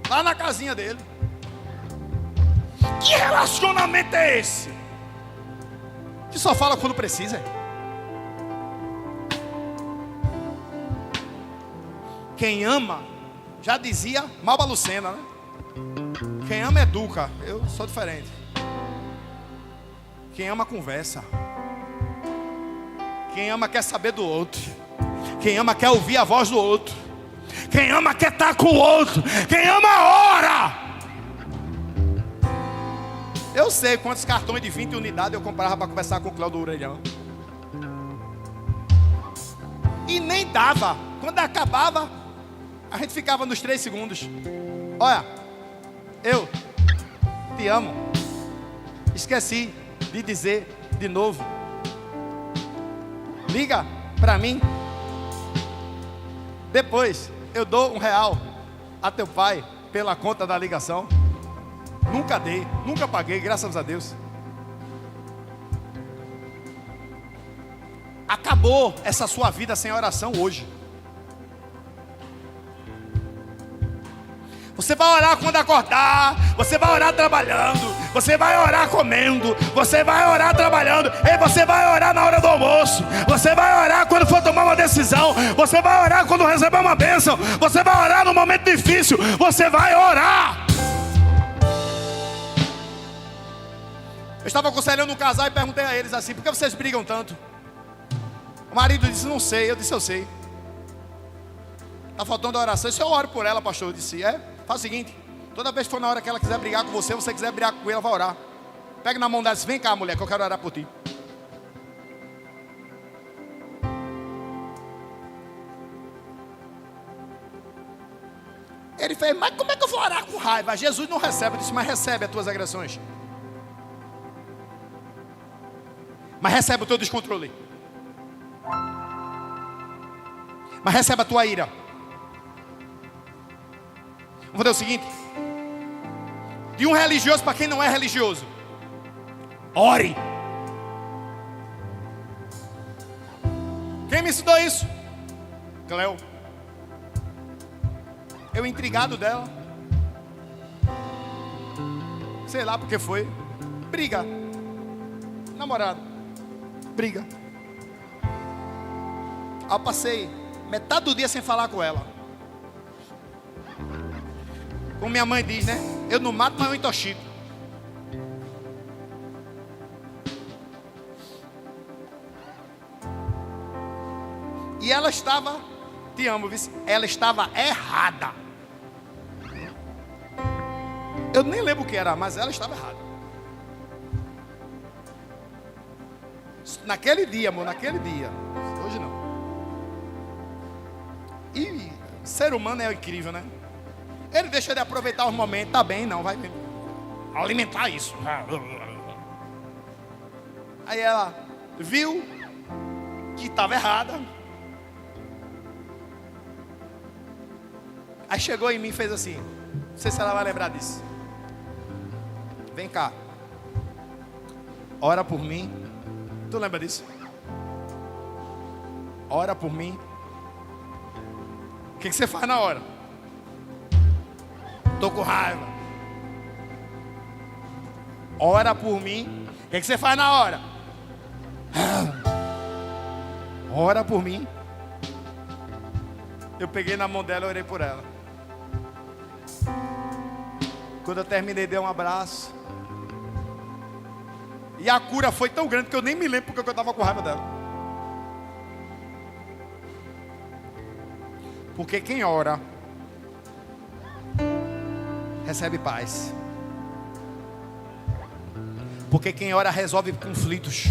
lá na casinha dele. Que relacionamento é esse? Que só fala quando precisa. Quem ama, já dizia Malba Lucena, né? Quem ama educa. Eu sou diferente. Quem ama conversa. Quem ama quer saber do outro. Quem ama quer ouvir a voz do outro. Quem ama quer estar com o outro. Quem ama ora. Eu sei quantos cartões de 20 unidades eu comprava para conversar com o Cláudio Orelhão. E nem dava. Quando acabava, a gente ficava nos 3 segundos. Olha, eu te amo. Esqueci de dizer de novo. Liga para mim. Depois eu dou R$1 a teu pai pela conta da ligação. Nunca dei, nunca paguei, graças a Deus. Acabou essa sua vida sem oração hoje. Você vai orar quando acordar, você vai orar trabalhando, você vai orar comendo, você vai orar trabalhando, e você vai orar na hora do almoço, você vai orar quando for tomar uma decisão, você vai orar quando receber uma bênção, você vai orar no momento difícil, você vai orar. Eu estava aconselhando um casal e perguntei a eles assim: por que vocês brigam tanto? O marido disse: não sei. Eu disse: eu sei. Está faltando a oração. Se eu oro por ela, pastor, eu disse: faz o seguinte, toda vez que for na hora que ela quiser brigar com você, você quiser brigar com ela, vai orar. Pega na mão dela e diz: vem cá, mulher, que eu quero orar por ti. Ele fez: mas como é que eu vou orar com raiva? Jesus não recebe. Eu disse: mas recebe as tuas agressões. Mas recebe o teu descontrole. Mas recebe a tua ira. Vamos fazer o seguinte: de um religioso para quem não é religioso, ore. Quem me ensinou isso? Cleo. Eu intrigado dela. Sei lá porque foi. Briga. Namorado. Briga. Aí eu passei metade do dia sem falar com ela. Como minha mãe diz, né? Eu não mato, mas eu intoxico. E ela estava, te amo, vice, ela estava errada. Eu nem lembro o que era, mas ela estava errada. Naquele dia, amor, naquele dia. Hoje não. E ser humano é incrível, né? Ele deixa de aproveitar os momentos. Tá bem, não, vai alimentar isso. Aí ela viu que estava errada. Aí chegou em mim e fez assim: não sei se ela vai lembrar disso. Vem cá, ora por mim. Tu lembra disso? Ora por mim. O que você faz na hora? Tô com raiva. Ora por mim. O que você faz na hora? Ora por mim. Eu peguei na mão dela e orei por ela. Quando eu terminei, dei um abraço. E a cura foi tão grande que eu nem me lembro porque eu estava com raiva dela. Porque quem ora recebe paz. Porque quem ora resolve conflitos.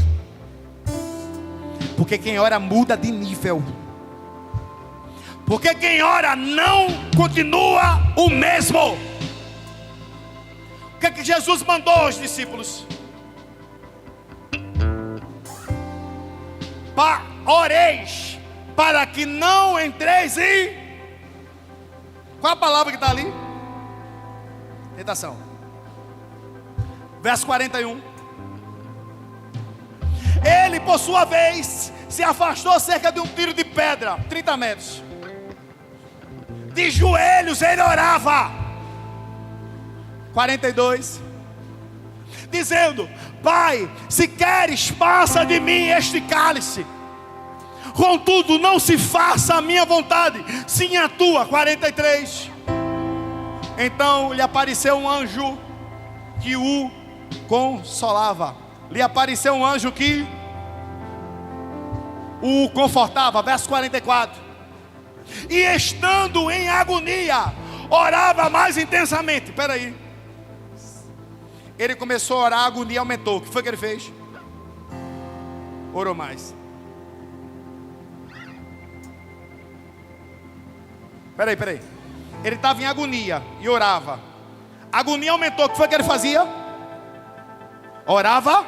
Porque quem ora muda de nível. Porque quem ora não continua o mesmo. O que é que Jesus mandou aos discípulos? Oreis, para que não entreis em... Qual a palavra que está ali? Tentação. Verso 41. Ele, por sua vez, se afastou cerca de um tiro de pedra, 30 metros. De joelhos ele orava. 42. Dizendo: Pai, se queres, passa de mim este cálice. Contudo, não se faça a minha vontade, sim a tua. 43. Então lhe apareceu um anjo que o consolava. Lhe apareceu um anjo que o confortava. Verso 44. E estando em agonia, orava mais intensamente. Espera aí. Ele começou a orar, a agonia aumentou. O que foi que ele fez? Orou mais. Espera aí. Ele estava em agonia e orava. A agonia aumentou. O que foi que ele fazia? Orava.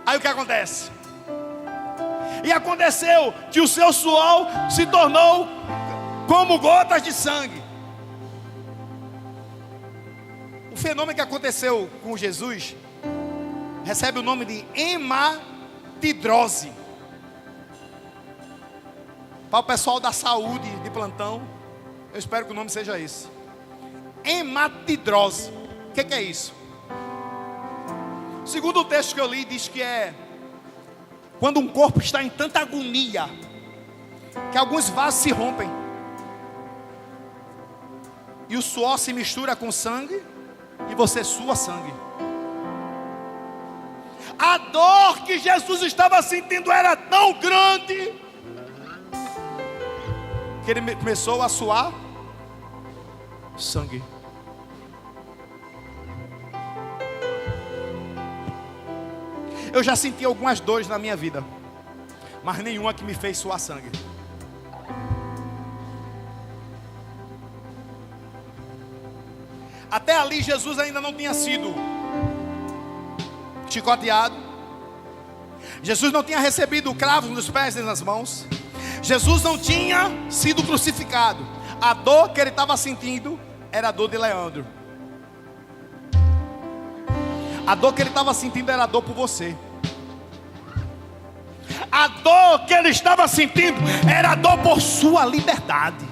Aí o que acontece? E aconteceu que o seu suor se tornou como gotas de sangue. O fenômeno que aconteceu com Jesus recebe o nome de hematidrose. Para o pessoal da saúde de plantão, eu espero que o nome seja esse. Hematidrose. O que é isso? Segundo o texto que eu li, diz que é quando um corpo está em tanta agonia que alguns vasos se rompem e o suor se mistura com sangue e você sua sangue. A dor que Jesus estava sentindo era tão grande que ele começou a suar sangue. Eu já senti algumas dores na minha vida, mas nenhuma que me fez suar sangue. Até ali Jesus ainda não tinha sido chicoteado. Jesus não tinha recebido cravos nos pés e nas mãos. Jesus não tinha sido crucificado. A dor que ele estava sentindo era a dor de Leandro. A dor que ele estava sentindo era a dor por você. A dor que ele estava sentindo era a dor por sua liberdade.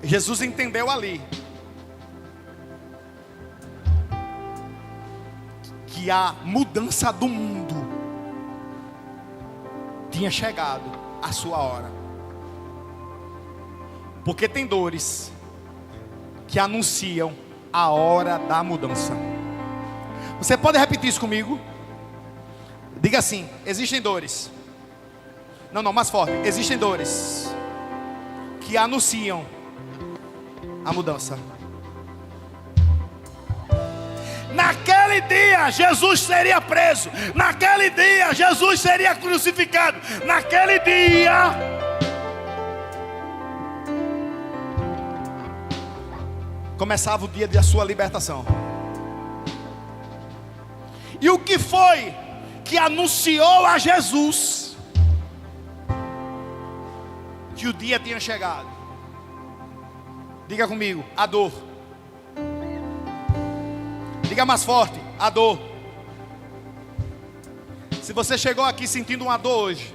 Jesus entendeu ali que a mudança do mundo tinha chegado a sua hora. Porque tem dores que anunciam a hora da mudança. Você pode repetir isso comigo? Diga assim: existem dores. Não, mais forte. Existem dores que anunciam a mudança. Naquele dia Jesus seria preso. Naquele dia Jesus seria crucificado. Naquele dia começava o dia da sua libertação. E o que foi que anunciou a Jesus que o dia tinha chegado? Diga comigo: a dor. Diga mais forte: a dor. Se você chegou aqui sentindo uma dor hoje,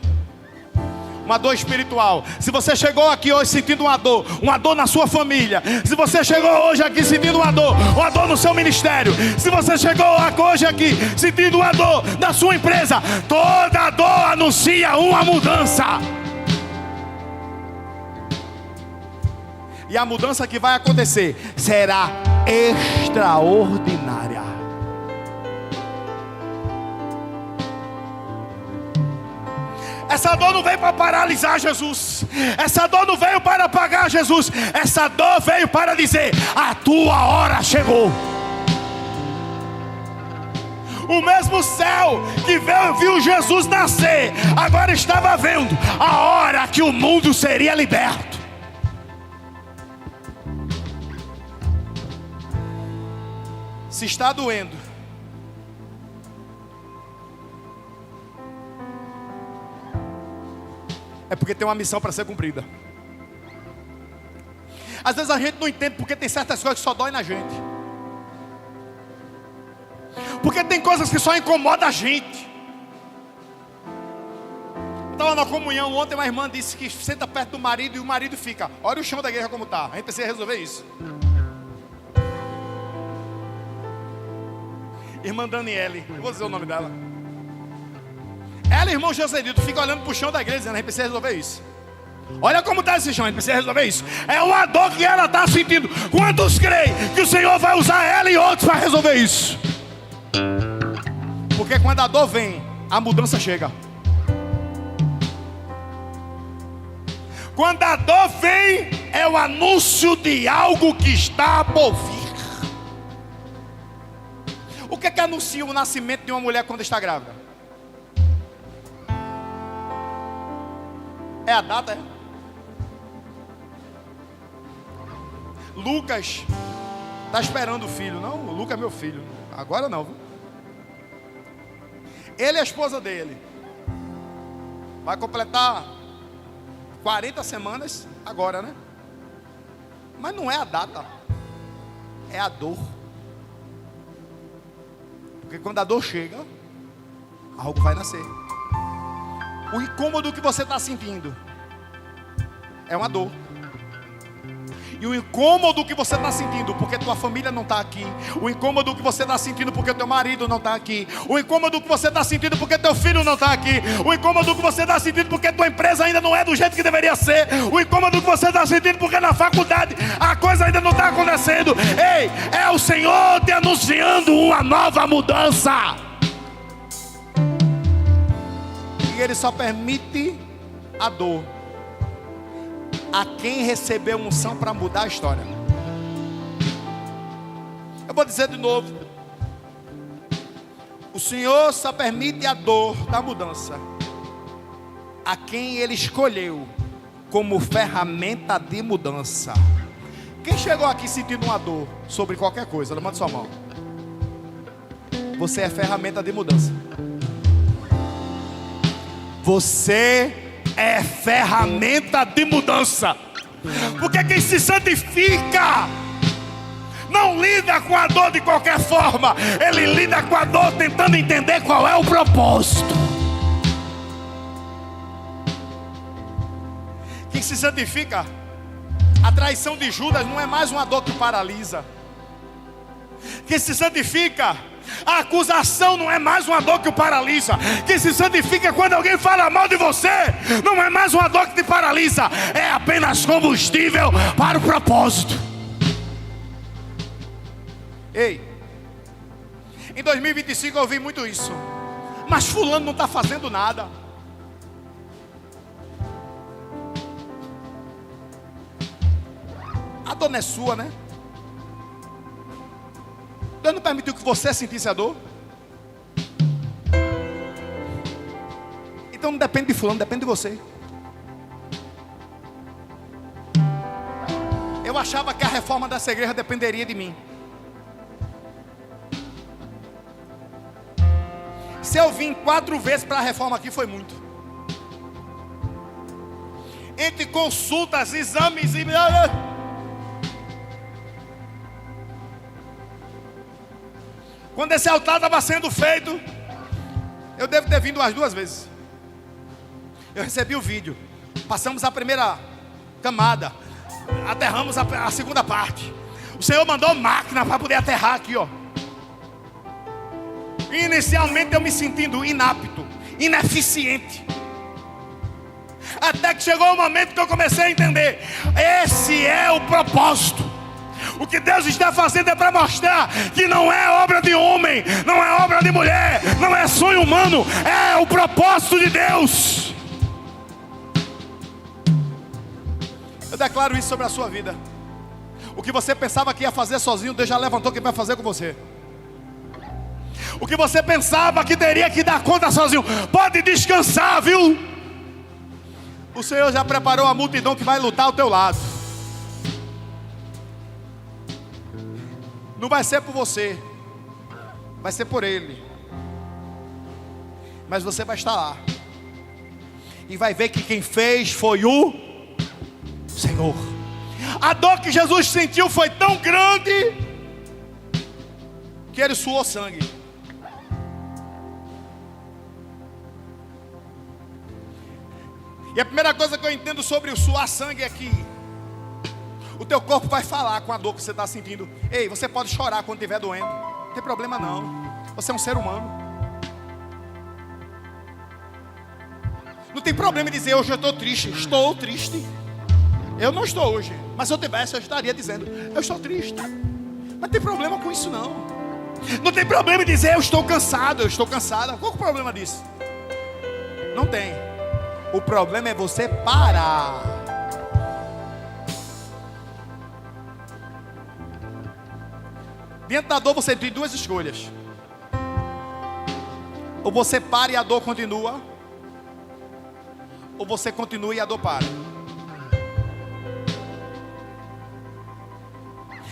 uma dor espiritual. Se você chegou aqui hoje sentindo uma dor na sua família. Se você chegou hoje aqui sentindo uma dor no seu ministério. Se você chegou hoje aqui sentindo uma dor na sua empresa, toda dor anuncia uma mudança. E a mudança que vai acontecer será extraordinária. Essa dor não veio para paralisar Jesus. Essa dor não veio para apagar Jesus. Essa dor veio para dizer: a tua hora chegou. O mesmo céu que viu Jesus nascer, agora estava vendo a hora que o mundo seria liberto. Se está doendo, é porque tem uma missão para ser cumprida. Às vezes a gente não entende porque tem certas coisas que só dói na gente. Porque tem coisas que só incomodam a gente. Eu estava na comunhão ontem, uma irmã disse que senta perto do marido e o marido fica: olha o chão da igreja como está. A gente precisa resolver isso. Irmã Daniele, eu vou dizer o nome dela. Ela e irmão Joselito fica olhando para o chão da igreja dizendo: a gente precisa resolver isso. Olha como está esse chão, a gente precisa resolver isso. É uma dor que ela está sentindo. Quantos creem que o Senhor vai usar ela e outros para resolver isso? Porque quando a dor vem, a mudança chega. Quando a dor vem, é o anúncio de algo que está por vir. O que é que anuncia o nascimento de uma mulher quando está grávida? É a data, é? Lucas está esperando o filho. Não, o Lucas é meu filho. Agora não, viu? Ele e a esposa dele vai completar 40 semanas agora, né? Mas não é a data, é a dor. Porque quando a dor chega, algo vai nascer. O incômodo que você está sentindo é uma dor. E o incômodo que você está sentindo porque tua família não está aqui. O incômodo que você está sentindo porque teu marido não está aqui. O incômodo que você está sentindo porque teu filho não está aqui. O incômodo que você está sentindo porque tua empresa ainda não é do jeito que deveria ser. O incômodo que você está sentindo porque na faculdade a coisa ainda não está acontecendo. Ei, é o Senhor te anunciando uma nova mudança. E Ele só permite a dor a quem recebeu unção para mudar a história. Eu vou dizer de novo: o Senhor só permite a dor da mudança a quem Ele escolheu como ferramenta de mudança. Quem chegou aqui sentindo uma dor sobre qualquer coisa, levanta sua mão. Você é ferramenta de mudança. Você é ferramenta de mudança. Porque quem se santifica não lida com a dor de qualquer forma. Ele lida com a dor tentando entender qual é o propósito. Quem se santifica, a traição de Judas não é mais uma dor que paralisa. Quem se santifica, a acusação não é mais uma dor que o paralisa. Quem se santifica quando alguém fala mal de você, não é mais uma dor que te paralisa. É apenas combustível para o propósito. Ei, em 2025 eu ouvi muito isso. Mas fulano não está fazendo nada. A dor não é sua, né? Deus não permitiu que você sentisse a dor. Então não depende de fulano, depende de você. Eu achava que a reforma dessa igreja dependeria de mim. Se eu vim 4 vezes para a reforma aqui, foi muito. Entre consultas, exames e... Quando esse altar estava sendo feito, eu devo ter vindo umas 2 vezes. Eu recebi o vídeo. Passamos a primeira camada, aterramos a segunda parte. O Senhor mandou máquina para poder aterrar aqui, ó. Inicialmente eu me sentindo inapto, ineficiente. Até que chegou o momento que eu comecei a entender: esse é o propósito. O que Deus está fazendo é para mostrar que não é obra de homem, não é obra de mulher, não é sonho humano, é o propósito de Deus. Eu declaro isso sobre a sua vida. O que você pensava que ia fazer sozinho, Deus já levantou quem vai fazer com você. O que você pensava que teria que dar conta sozinho, pode descansar, viu? O Senhor já preparou a multidão que vai lutar ao teu lado. Não vai ser por você, vai ser por Ele. Mas você vai estar lá e vai ver que quem fez foi o Senhor. A dor que Jesus sentiu foi tão grande que Ele suou sangue. E a primeira coisa que eu entendo sobre o suar sangue é que o teu corpo vai falar com a dor que você está sentindo. Ei, você pode chorar quando estiver doendo, não tem problema não. Você é um ser humano. Não tem problema em dizer: hoje eu estou triste. Estou triste. Eu não estou hoje, mas se eu tivesse, eu estaria dizendo: eu estou triste. Mas não tem problema com isso não. Não tem problema em dizer: eu estou cansado, eu estou cansada. Qual é o problema disso? Não tem. O problema é você parar. Diante da dor você tem duas escolhas: ou você para e a dor continua, ou você continua e a dor para.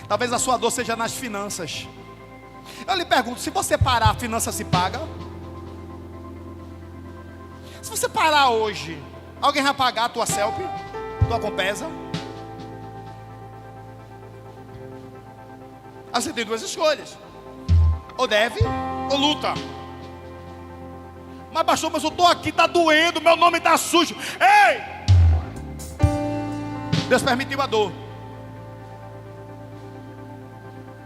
Talvez a sua dor seja nas finanças. Eu lhe pergunto: se você parar, a finança se paga? Se você parar hoje, alguém vai pagar a tua CELP, tua Compesa? Aí você tem duas escolhas: ou deve, ou luta. Mas pastor, mas eu estou aqui, está doendo, meu nome está sujo. Ei! Deus permitiu a dor,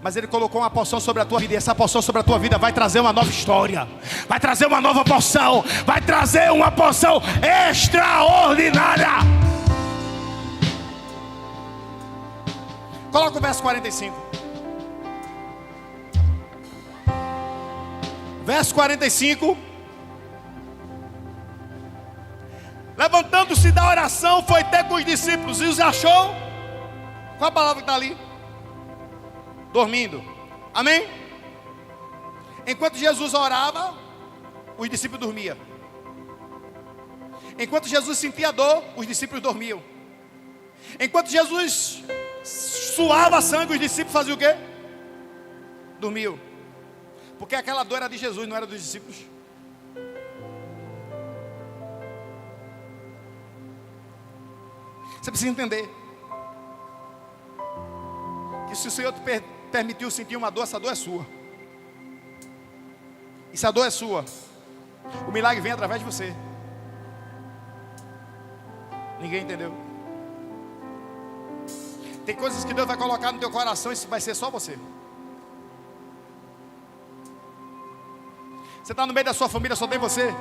mas Ele colocou uma porção sobre a tua vida. E essa porção sobre a tua vida vai trazer uma nova história, vai trazer uma nova porção, vai trazer uma porção extraordinária. Coloca o verso 45. Verso 45. Levantando-se da oração, foi até com os discípulos e os achou. Qual a palavra que está ali? Dormindo. Amém? Enquanto Jesus orava, os discípulos dormiam. Enquanto Jesus sentia dor, os discípulos dormiam. Enquanto Jesus suava sangue, os discípulos faziam o quê? Dormiam. Porque aquela dor era de Jesus, não era dos discípulos. Você precisa entender que se o Senhor te permitiu sentir uma dor, essa dor é sua. E se a dor é sua, o milagre vem através de você. Ninguém entendeu? Tem coisas que Deus vai colocar no teu coração e isso vai ser só você. Você está no meio da sua família, só tem você.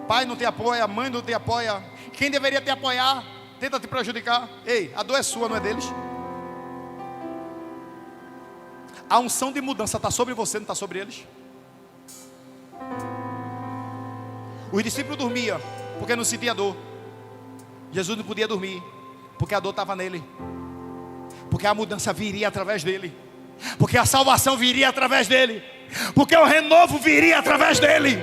Pai não te apoia, mãe não te apoia. Quem deveria te apoiar tenta te prejudicar. Ei, a dor é sua, não é deles. A unção de mudança está sobre você, não está sobre eles. Os discípulos dormiam porque não sentia dor. Jesus não podia dormir porque a dor estava nele. Porque a mudança viria através dele. Porque a salvação viria através dele. Porque o renovo viria através dele.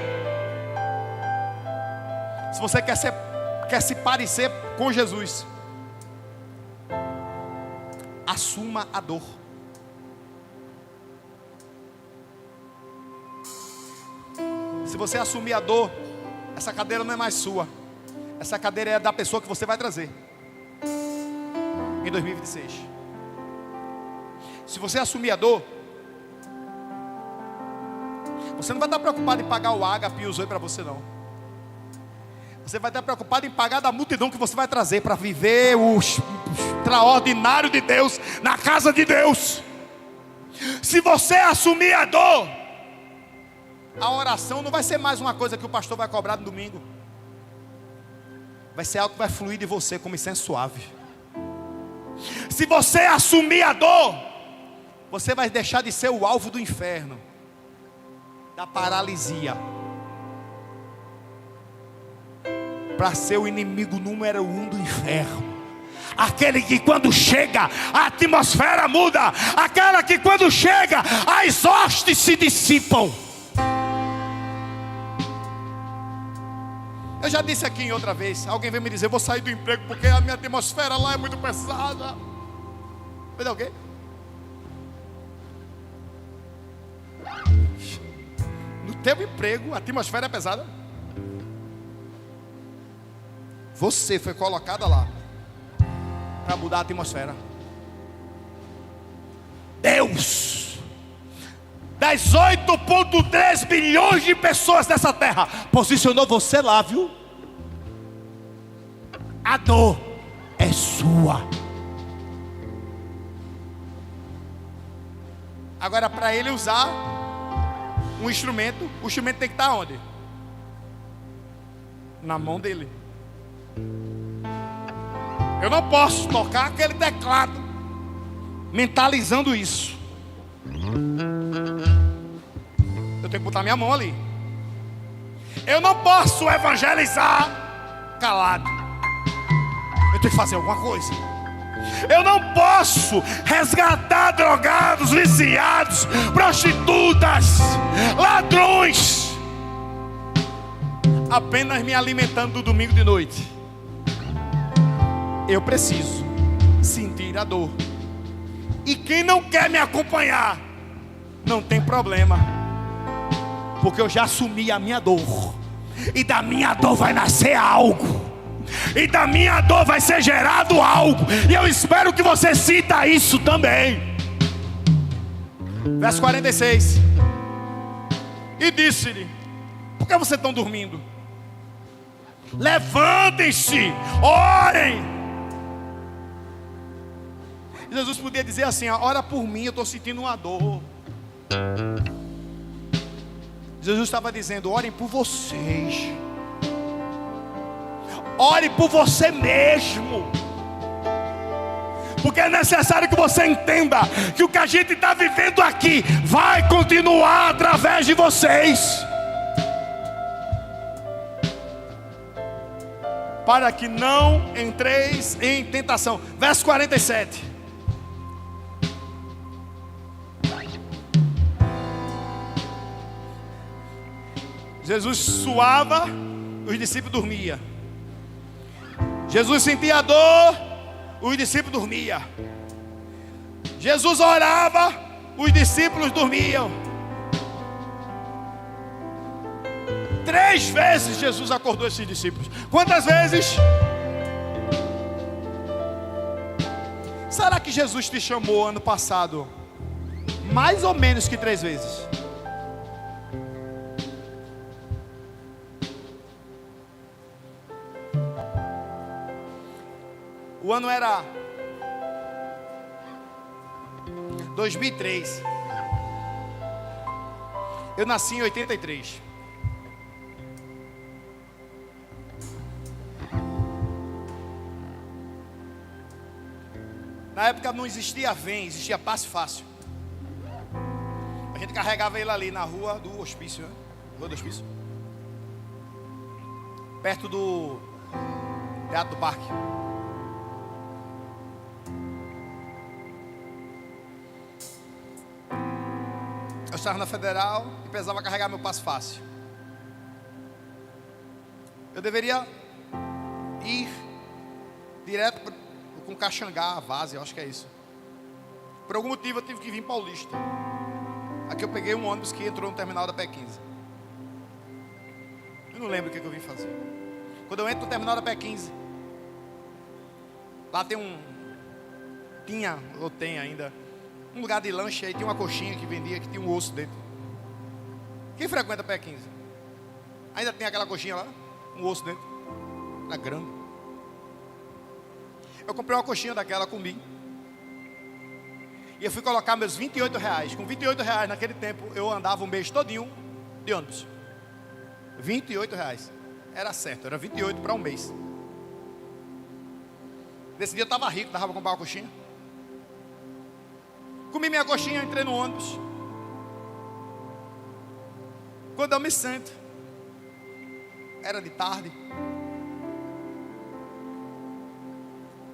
Se você quer se parecer com Jesus, assuma a dor. Se você assumir a dor, essa cadeira não é mais sua. Essa cadeira é da pessoa que você vai trazer em 2026. Se você assumir a dor, você não vai estar preocupado em pagar o ágape e o zoe para você não. Você vai estar preocupado em pagar da multidão que você vai trazer para viver o extraordinário de Deus na casa de Deus. Se você assumir a dor, a oração não vai ser mais uma coisa que o pastor vai cobrar no domingo. Vai ser algo que vai fluir de você como incenso suave. Se você assumir a dor, você vai deixar de ser o alvo do inferno, da paralisia, para ser o inimigo número 1 do inferno. Aquele que quando chega, a atmosfera muda. Aquela que quando chega, as hostes se dissipam. Eu já disse aqui em outra vez. Alguém veio me dizer, vou sair do emprego porque a minha atmosfera lá é muito pesada. Vai dar o quê? No teu emprego, a atmosfera é pesada. Você foi colocada lá para mudar a atmosfera. Deus, das 8,3 bilhões de pessoas dessa terra, posicionou você lá, viu? A dor é sua. Agora, para ele usar um instrumento, o instrumento tem que estar onde? Na mão dele. Eu não posso tocar aquele teclado mentalizando isso. Eu tenho que botar minha mão ali. Eu não posso evangelizar calado. Eu tenho que fazer alguma coisa. Eu não posso resgatar drogados, viciados, prostitutas, ladrões, apenas me alimentando do domingo de noite. Eu preciso sentir a dor. E quem não quer me acompanhar, não tem problema, porque eu já assumi a minha dor. E da minha dor vai nascer algo. E da minha dor vai ser gerado algo. E eu espero que você sinta isso também. Verso 46. E disse-lhe: por que vocês estão dormindo? Levantem-se, orem. Jesus podia dizer assim: ora por mim, eu estou sentindo uma dor. Jesus estava dizendo: orem por vocês. Ore por você mesmo. Porque é necessário que você entenda que o que a gente está vivendo aqui vai continuar através de vocês, para que não entreis em tentação. Verso 47. Jesus suava, os discípulos dormiam. Jesus sentia a dor, os discípulos dormiam. Jesus orava, os discípulos dormiam. 3 vezes Jesus acordou esses discípulos. Quantas vezes? Será que Jesus te chamou ano passado mais ou menos que 3 vezes? O ano era 2003. Eu nasci em 83. Na época não existia VEM, existia passe fácil. A gente carregava ele ali na rua do hospício, né? Rua do hospício, perto do Teatro do Parque. Eu estava na Federal e precisava carregar meu passe fácil. Eu deveria ir direto com Caxangá, Várzea, eu acho que é isso. Por algum motivo eu tive que vir em Paulista. Aqui eu peguei um ônibus que entrou no terminal da P15. Eu não lembro o que eu vim fazer. Quando eu entro no terminal da P15, lá tinha, ou tem ainda, um lugar de lanche, aí tinha uma coxinha que vendia, que tinha um osso dentro. Quem frequenta a P15? Ainda tem aquela coxinha lá? Um osso dentro? Era grande. Eu comprei uma coxinha daquela, comi. E eu fui colocar meus R$28. Com R$28 naquele tempo, eu andava um mês todinho de ônibus. R$28. Era certo, era 28 para um mês. Nesse dia eu estava rico, dava para comprar uma coxinha. Comi minha coxinha, entrei no ônibus. Quando eu me sento, era de tarde.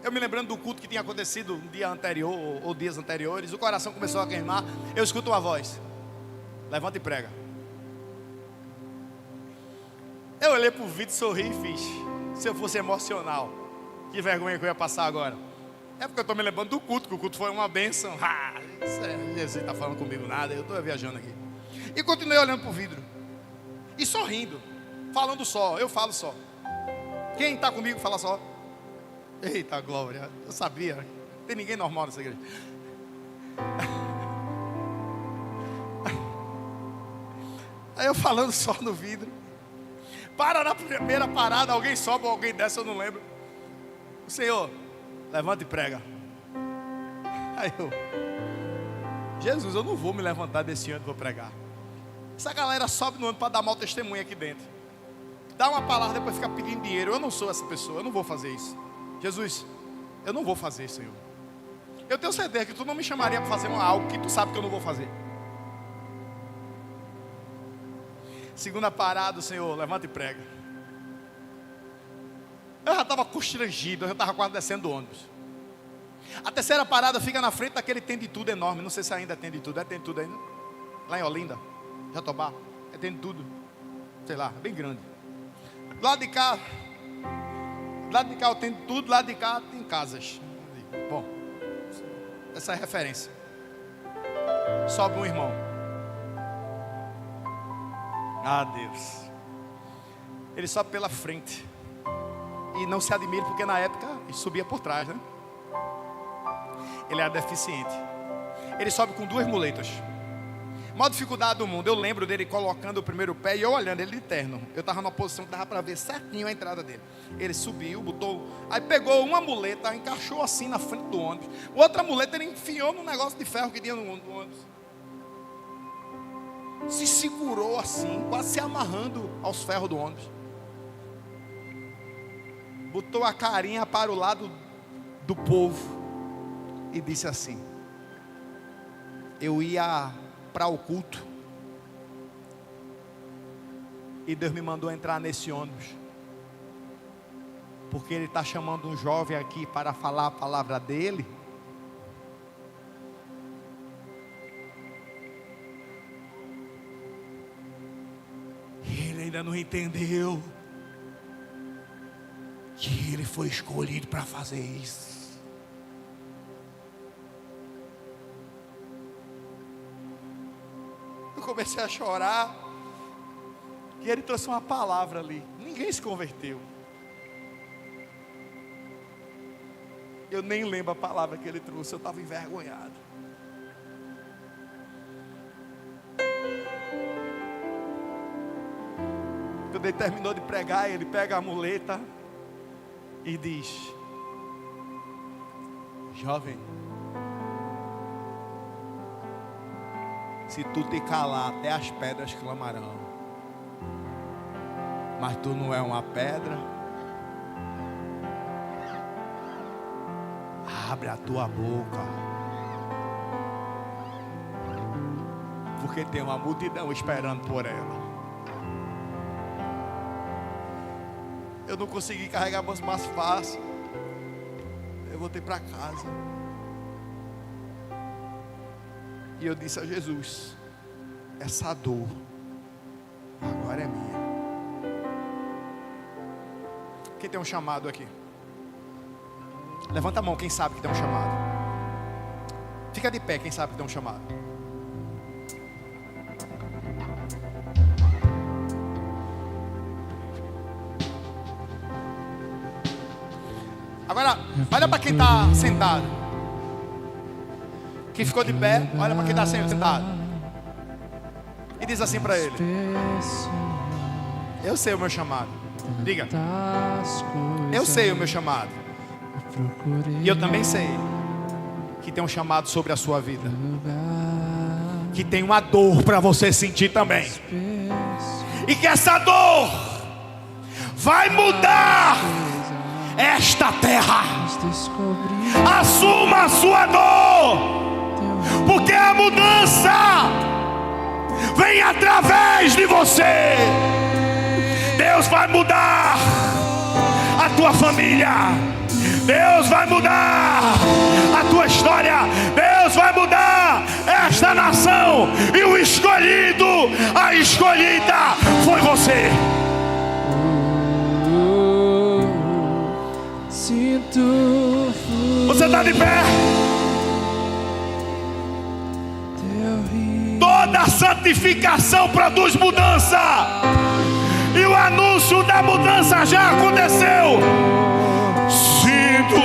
Eu me lembrando do culto que tinha acontecido um dia anterior, ou dias anteriores, o coração começou a queimar. Eu escuto uma voz: levanta e prega. Eu olhei para o vídeo, sorri e fiz: se eu fosse emocional, que vergonha que eu ia passar agora. É porque eu estou me lembrando do culto, que o culto foi uma bênção. Jesus está falando comigo nada, eu estou viajando aqui. E continuei olhando para o vidro e sorrindo, falando só, eu falo só. Quem está comigo fala só. Eita glória, eu sabia, não tem ninguém normal nessa igreja. Aí eu falando só no vidro. Para na primeira parada, alguém sobe ou alguém desce, eu não lembro. O Senhor, levanta e prega. Aí eu: Jesus, eu não vou me levantar desse ano e vou pregar. Essa galera sobe no ano para dar mau testemunho aqui dentro. Dá uma palavra, depois fica pedindo dinheiro. Eu não sou essa pessoa, eu não vou fazer isso. Jesus, eu não vou fazer, Senhor. Eu tenho certeza que tu não me chamaria para fazer algo que tu sabe que eu não vou fazer. Segunda parada, o Senhor, levanta e prega. Eu já estava constrangido, eu já estava quase descendo do ônibus. A terceira parada fica na frente daquele tem de tudo enorme. Não sei se ainda tem de tudo. É tem de tudo ainda? Lá em Olinda, Jatobá, é tem de tudo. Sei lá, bem grande. Do lado de cá eu tenho tudo, do lado de cá tem casas. Bom, essa é a referência. Sobe um irmão. Ah, Deus. Ele sobe pela frente. E não se admire, porque na época ele subia por trás, né? Ele era deficiente. Ele sobe com 2 muletas. Maior dificuldade do mundo. Eu lembro dele colocando o primeiro pé e eu olhando ele de terno. Eu estava numa posição que dava para ver certinho a entrada dele. Ele subiu, botou. Aí pegou uma muleta, encaixou assim na frente do ônibus. Outra muleta ele enfiou no negócio de ferro que tinha no ônibus. Se segurou assim, quase se amarrando aos ferros do ônibus. Botou a carinha para o lado do povo e disse assim: eu ia para o culto e Deus me mandou entrar nesse ônibus, porque Ele está chamando um jovem aqui para falar a palavra dEle. Ele ainda não entendeu que ele foi escolhido para fazer isso. Eu comecei a chorar. E ele trouxe uma palavra ali. Ninguém se converteu. Eu nem lembro a palavra que ele trouxe. Eu estava envergonhado. Quando ele terminou de pregar, ele pega a muleta e diz: jovem, se tu te calar, até as pedras clamarão. Mas tu não é uma pedra. Abre a tua boca, porque tem uma multidão esperando por ela. Eu não consegui carregar mais fácil. Eu voltei para casa. E eu disse a Jesus: essa dor agora é minha. Quem tem um chamado aqui? Levanta a mão quem sabe que tem um chamado. Fica de pé quem sabe que tem um chamado. Agora, olha para quem está sentado. Quem ficou de pé, olha para quem está sentado. E diz assim para ele: eu sei o meu chamado. Diga. tantas coisas Eu sei o meu chamado. eu procurei E eu também sei que tem um chamado sobre a sua vida. lugar Que tem uma dor para você sentir também. penso E que essa dor vai mudar esta terra. descobrir Assuma a sua dor, porque a mudança vem através de você. Deus vai mudar a tua família. Deus vai mudar a tua história. Deus vai mudar esta nação. E o escolhido, a escolhida foi você. sinto Você está de pé? teu rio Toda santificação produz mudança. E o anúncio da mudança já aconteceu. Sinto